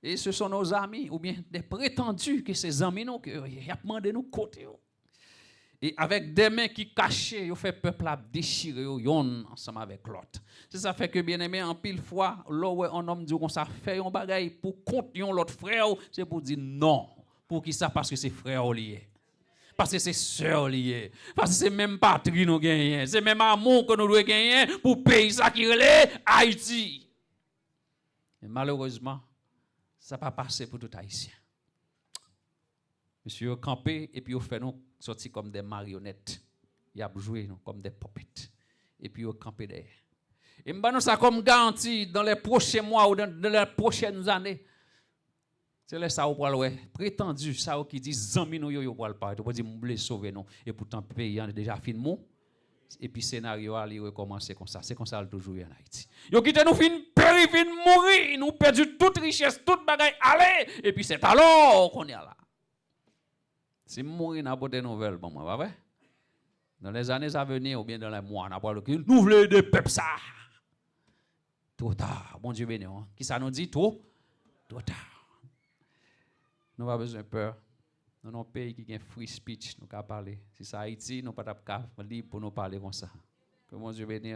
Et ce sont nos amis, ou bien des prétendus que ces amis nous, il a demandé nous côté yo. Et avec des mains qui cachées, il fait peuple à déchirer yon ensemble avec l'autre. C'est ça fait que bien aimé en pile fois, là où un homme dit qu'on ça fait un bagaille pour contre l'autre frère, c'est pour dire non. Pour qui ça? Parce que c'est frère lié. Parce que c'est sœur lié. Parce que c'est même patrie nous gagnons. C'est même amour que nous devons gagner pour pays ça qui relève Haïti. Et malheureusement, ça n'a pas passé pour tout Haïtien. Monsieur campé et puis il fait nous sortir comme des marionnettes. Il a joué comme des puppets. Et puis il campé derrière. Et nous ça comme garantie dans les prochains mois ou dans les prochaines années. C'est là ça ou pour le prétendu ça qui dit zami nous yo pour le parler. Pour dire m'blé sauver nous et pourtant pays est déjà fin mou. Et puis scénario ali recommencer comme ça. C'est comme ça toujours en Haïti. Yo quitté nous fin péri fin mourir, nous perdu toute richesse, toute bagaille aller et puis c'est alors qu'on est là. Si mourir n'a pas de nouvelles pour moi, pas vrai? Dans les années à venir ou bien dans les mois, n'a pas le cul, nous voulons de peuple ça. Trop tard, bon Dieu béni. Qui ça nous dit trop tard. Nous n'avons pas besoin de peur. Nous avons un pays qui a free speech, nous pouvons parler. Si c'est Haïti, nous n'avons pas de libre pour nous parler comme ça. Que mon Dieu béni.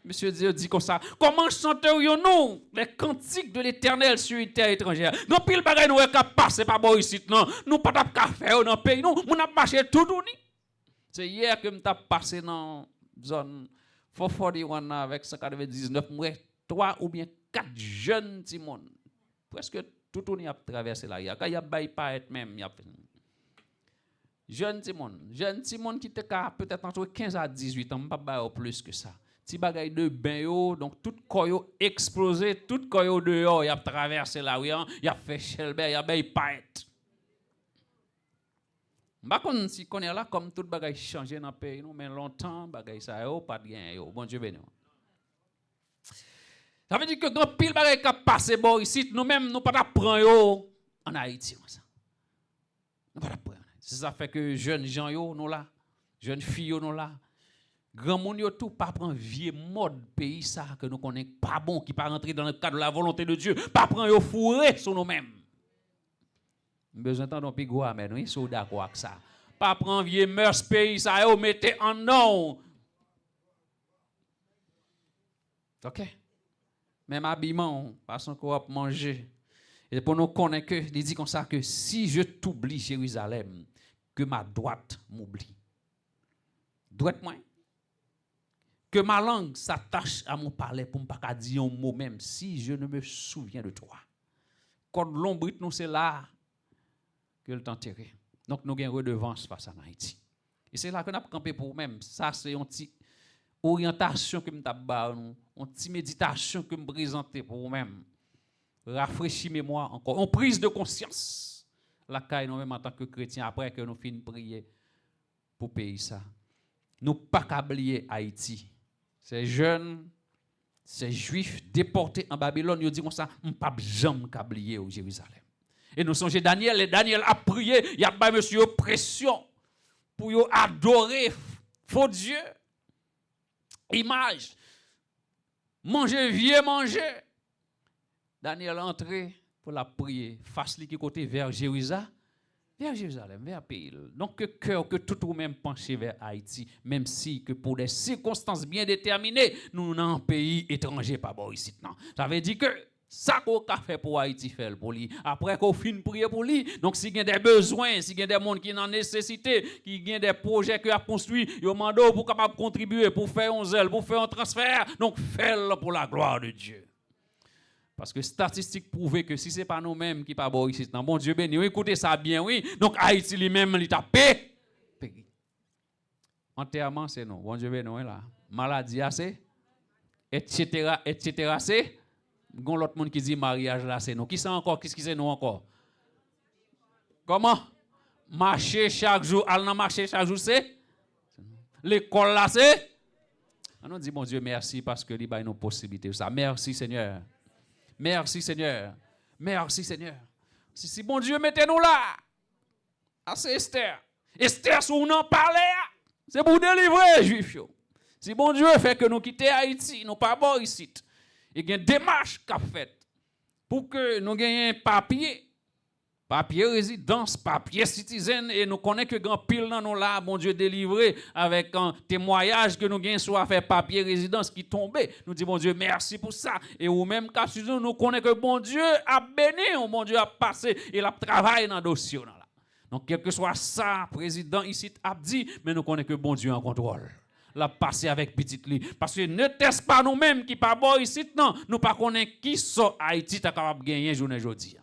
Monsieur Dieu dit comme ça. Comment chanterions-nous les cantiques de l'Éternel sur une terre étrangère? Non, pile bagay nous est passer par bon ici, non. Nous pas t'a faire dans le pays, non. Nous n'a marché tout ni. C'est hier que m't'a passé dans zone 441 avec 199 moi 3 ou bien 4 jeunes Timon. Presque tout ni a traversé là. Quand y a bail pas être même y a jeune Timon qui était peut-être entre 15 à 18 ans, pas plus que ça. Ti bagay de ben yo, donc tout koyo explosé, tout koyo dehors, y a traversé la rue, y a fait Shelbert, y a bay paet. Ba kon si connaît là comme tout bagay changé dans pays nous, mais longtemps bagay ça yo pas de gain yo. Bon Dieu béni. Ça veut dire que grand pile bagay qui passé bon ici, nous même nous pas prendre yo en Haïti comme ça. Nous pas prendre. C'est ça fait que jeunes gens yo nous là, jeunes filles yo nous là. Grand monde yo tout pas prendre vieux mode pays ça que nous connaissons pas bon qui pas rentrer dans le cadre de la volonté de Dieu, pas prendre yo fourrer sur nous-mêmes. Besoin d'entendre plus gros amen, oui, so d'accord avec ça. Pas prendre vieux mœurs pays ça yo mettez en non. OK. Même habillement, façon qu'on va manger. Et pour nous connaître que il dit comme ça que si je t'oublie Jérusalem, que ma droite m'oublie. Droite moi. Que ma langue s'attache à mon palais pour ne pas dire un mot même si je ne me souviens de toi. Quand l'ombre nous c'est là que le t'enterrer. Donc nous avons redevance face à Haïti. Et c'est là que nous avons campé pour nous-mêmes. Ça c'est une petite orientation que nous avons, une petite méditation que nous présentons pour nous-mêmes. Rafraîchir mémoire encore, une prise de conscience. La caille nous-mêmes en tant que chrétiens après que nous finissons de prier pour pays ça. Nous pas oublier Haïti. Ces jeunes, ces juifs déportés en Babylone, ils disent comme ça, on pas jamais oublier au Jérusalem. Et nous songeons Daniel, et Daniel a prié, il y a pas monsieur pression pour adorer faux Dieu. Image. Manger, vieux manger. Daniel est entré pour la prier, face qui côté vers Jérusalem. Vers Jérusalem, vers pays. Donc, que cœur, que tout ou même pencher vers Haïti, même si que pour des circonstances bien déterminées, nous sommes un pays étranger, pas bon ici. Non. Ça veut dire que ça qu'on a fait pour Haïti, fait pour lui. Après qu'on finit prier pour lui, donc s'il y a des besoins, s'il y a des gens qui ont nécessité, qui ont des projets qu'il a construits, il demande pour capable contribuer, pour faire un zèle, pour faire un transfert, donc faites-le pour la gloire de Dieu. Parce que statistiques prouvent que si ce n'est pas nous-mêmes qui pas bon ici, bon Dieu béni, écoutez ça bien, oui. Donc Haïti lui-même, il t'a payé. Enterrement, c'est non. Bon Dieu béni, là. Maladie, c'est. Etc. c'est. Gon l'autre monde qui dit mariage, là, c'est non. Qui c'est encore? Qu'est-ce qui c'est non encore? Comment? Marcher chaque jour, aller marcher chaque jour, c'est. L'école, là, c'est. On dit, bon Dieu, merci parce que il y a une possibilité. Ça. Merci, Seigneur. Merci Seigneur. Merci Seigneur. Si bon Dieu mettez-nous là. Ah, c'est Esther. Esther, si on en parlait, c'est pour délivrer les Juifs. Si bon Dieu fait que nous quittions Haïti, nous pas bon ici. Il y a une démarche qu'a faite pour que nous gagnions un papier résidence, papier citizen, et nous connaissons que grand pile dans nous là, bon Dieu délivré avec un témoignage que nous gagnons soit fait papier résidence qui tombait. Nous disons bon Dieu merci pour ça. Et ou même cas nous connaissons que bon Dieu a béni, bon Dieu a passé et a travaillé dans le dossier là. Donc quel que soit ça, président ici a dit, mais nous connaissons que bon Dieu en contrôle. La passer avec petite li parce que ne teste pas nous-mêmes qui pas bon ici non, nous pas connaissons qui sont Haïti ta capable gagner journée aujourd'hui.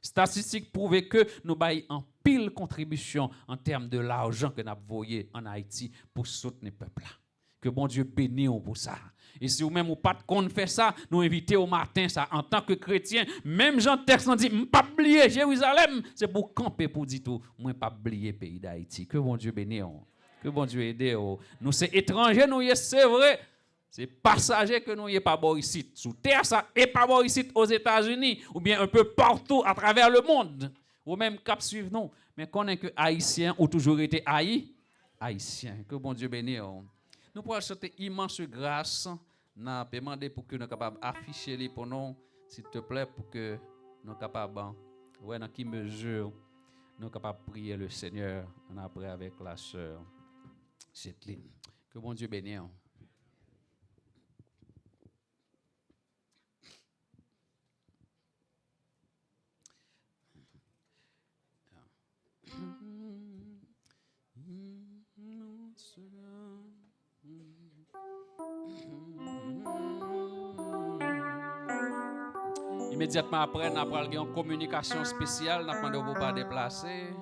Statistiques prouvent que nous baillons en pile contribution en termes de l'argent que nous avons voyé en Haïti pour soutenir le peuple. Que bon Dieu bénisse pour ça. Et si vous-même ou pas de compte fait ça, nous invitons au matin ça en tant que chrétien. Même Jean texte nous dit, pas oublier Jérusalem, c'est pour camper pour dire tout, moi pas oublier pays d'Haïti. Que bon Dieu bénisse. Que bon Dieu aide. Nous c'est étrangers, nous c'est vrai. C'est passager que nous n'y pas bon ici sous terre, ça et pas bon ici aux États-Unis ou bien un peu partout à travers le monde. Ou même cap suivre nous, mais connaît que haïtiens ont toujours été haïtiens. Que bon Dieu bénisse. Nous pouvons chanter immense grâce. N'a demandé pour que nous capables afficher les pour nous, s'il te plaît, pour que nous capables ouais dans qui mesure nous capables prier le Seigneur. On après avec la sœur Chetline. Que bon Dieu bénisse. Immédiatement après, nous avons une communication spéciale. Nous avons demandé pour pas déplacer.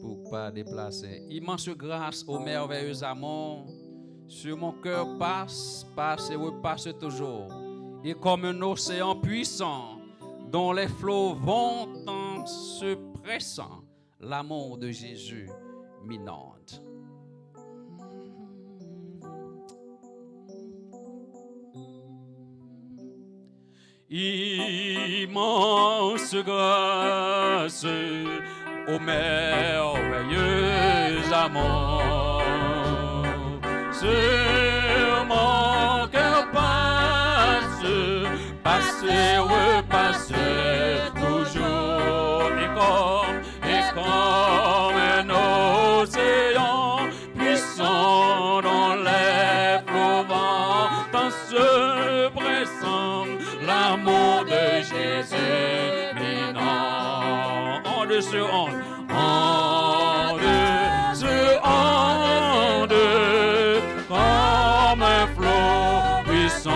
Pour pas déplacer. Immense grâce au merveilleux amour. Sur mon cœur passe et repasse toujours. Et comme un océan puissant, dont les flots vont en se pressant, l'amour de Jésus m'inonde. Immense grâce au merveilleux amour. Sur mon cœur passe et repasse toujours. Et comme un océan puissant dans les flots vont se pressant, l'amour de Jésus m'inonde. En dessus, comme un flot puissant,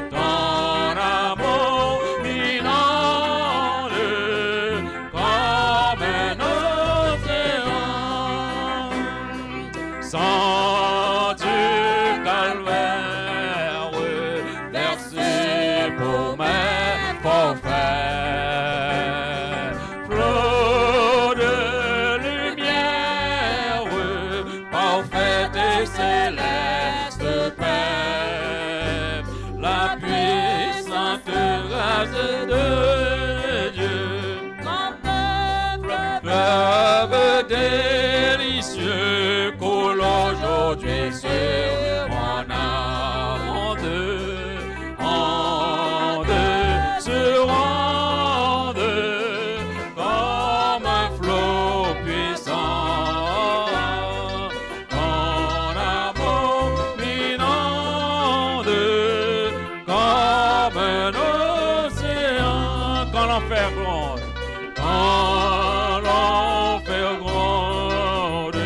ton amour m'inonde comme un océan. Sang du calvaire versé pour mes forfaits, flot de lumière, parfaite et céleste paix, la puissante grâce de Dieu, fleuve délicieux coule aujourd'hui sur mon âme. Comme un flot puissant, ton amour m'inonde comme un océan. Quand l'enfer gronde,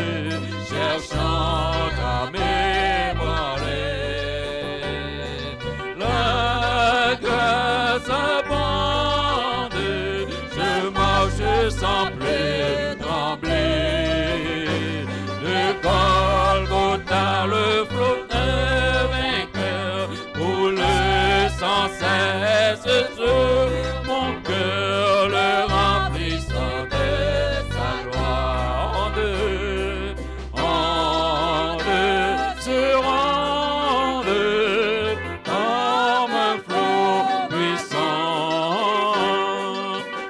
cherchant à m'ébranler, la grâce abonde, je marche sans plus trembler. De Golgotha, le flot vainqueur coule sans cesse sur mon cœur, le remplissant de sa gloire. Comme un flot puissant,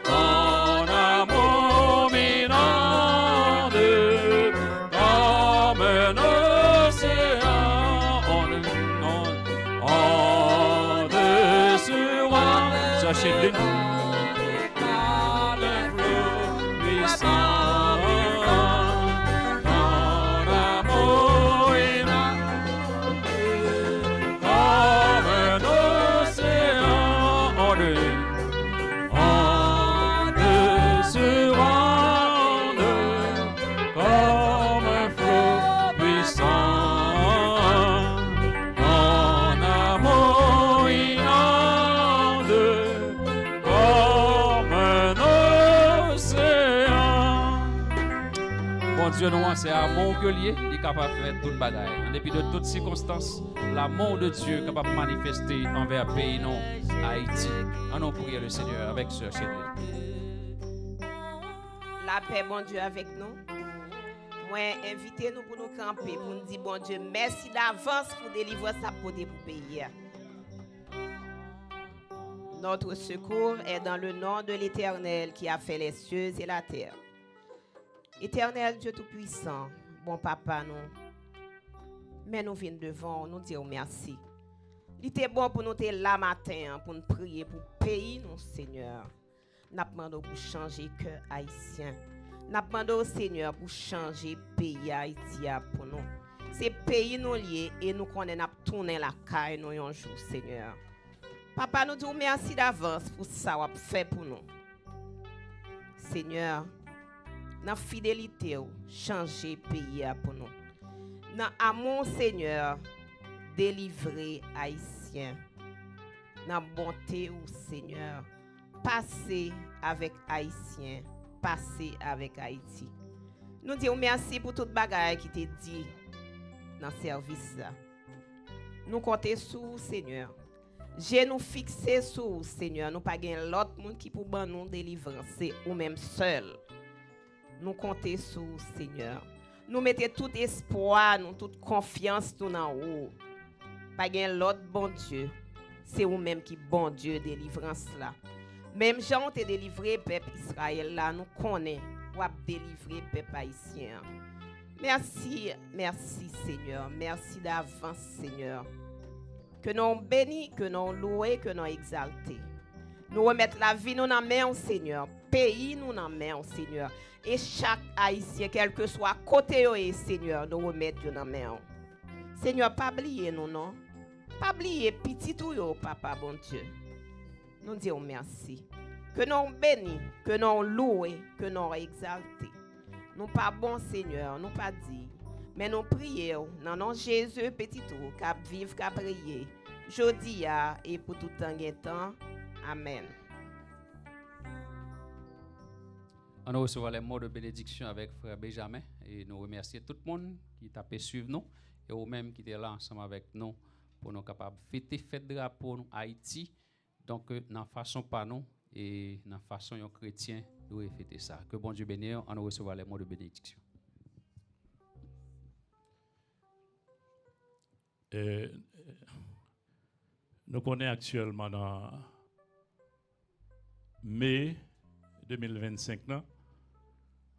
ton amour m'inonde comme un océan. En dessus, sachez le flot puissant, ton amour m'inonde comme un océan. En dessus, comme un flot puissant, ton amour inonde comme un océan. Bon Dieu, nous, c'est amour que lié, il est capable de faire toute bagaille. En dépit de toutes circonstances, l'amour de Dieu est capable de manifester envers le pays, non, Haïti. Allons prier le Seigneur avec Sœur Chédel.
La paix, bon Dieu, avec nous. Moi, invitez-nous pour nous camper, pour nous dire, bon Dieu, merci d'avance pour délivrer sa beauté pour payer. Notre secours est dans le nom de l'Éternel qui a fait les cieux et la terre. Éternel Dieu Tout-Puissant, bon papa, nous, mais nous venons devant, nous dire merci. Il était bon pour nous être là matin, pour nous prier, pour payer nous, Seigneur. Nous demandons pour changer le cœur haïtien. Nous demandons au Seigneur pour changer le pays haïtien pour nous. C'est pays nous lié et nous connaissons tourner la caille nous un jour, Seigneur. Papa, nous disons merci d'avance pour ça que vous fait pour nous. Seigneur, dans la fidélité, changer le pays pour nous. Dans l'amour, Seigneur, délivrer haïtien. dans bonté ou Seigneur. Passez avec Haïtiens, passez avec Haïti. Nous disons merci pour toute bagaille qui t'est dit dans le service là. Nous comptons sur Seigneur. J'ai nous fixé sur Seigneur. Nous pas gain l'autre monde qui pour ban nous délivrance, c'est ou même seul. Nous comptons sur Seigneur. Nous mettons tout espoir, nous toute confiance tout en haut. Pas gain l'autre bon Dieu. C'est ou même qui bon Dieu délivrance là. Même Jean te délivré peuple Israël là, nous connaît ou a délivré peuple haïtien. Merci, merci Seigneur, merci d'avance Seigneur. Que nous bénis, que nous louons, que nous exaltés. Nous remettons la vie nous en main Seigneur, pays nous en main Seigneur. Et chaque haïtien, quel que soit côté Seigneur, nous remettons en main. Seigneur, pas oublier nous non. Pas oublier petit tout yo papa bon Dieu. Nous disons merci. Que nous bénis, que nous louons, que nous exaltés. Nous pas bon Seigneur, nous pas dit, mais nous prions dans nom Jésus petit tout, cap vivre, cap prier. Jodi et pour tout temps. Amen.
On recevra les mots de bénédiction avec frère Benjamin et nous remercions tout le monde qui t'a pu suivre nous et vous-même qui étaient là ensemble avec nous pour nous capables de fêter fête drapeau nous Haïti. Donc dans façon pas nous et dans façon un chrétien de fêter ça. Que bon Dieu bénisse, on recevra les mots de bénédiction.
Nous connaissons actuellement dans mai 2025 là,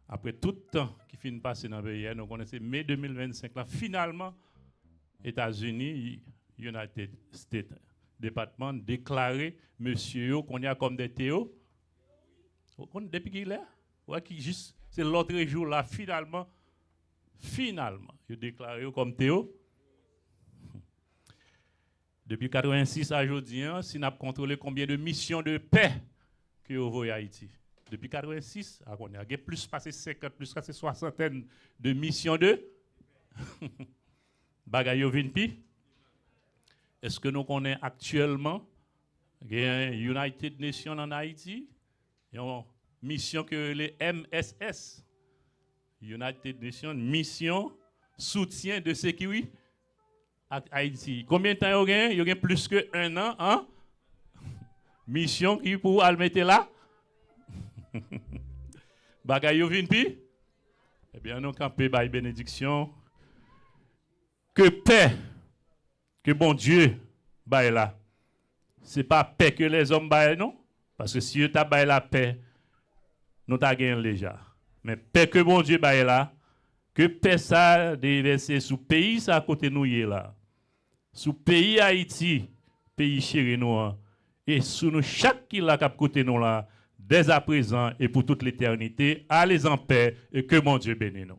après tout le temps qui finit de passer dans le pays, nous connaissons mai 2025 là, finalement États-Unis, United States Department déclaré monsieur qu'on y a comme des théos depuis qu'il est ouais, qui juste c'est l'autre jour là finalement il déclaré comme théo. Depuis 86 à aujourd'hui, si nous avons contrôlé combien de missions de paix que vous voyez à Haïti. Depuis 86, on a plus passé 50, plus passé 60 de missions de bagaille vinpi. Est-ce que nous connaissons actuellement United Nations en Haïti? Une mission que les MSS, United Nations, mission soutien de sécurité. Haïti. Combien de temps il y a plus que 1 an, hein? Mission qui pour aller mettre là. Bagay yo vin pi. Eh bien, nous camper by bénédiction. Que paix, que bon Dieu baille là. C'est pas paix que les hommes baillent, non? Parce que si vous t'a baille la paix, nous t'a gagné déjà. Mais paix que bon Dieu baille là, que paix ça déverser sous pays ça à côté nous là. Sous pays Haïti, pays chéri nous, et sous nous chaque qui l'a cap côté nous là, dès à présent et pour toute l'éternité, allez en paix et que mon Dieu bénisse nous.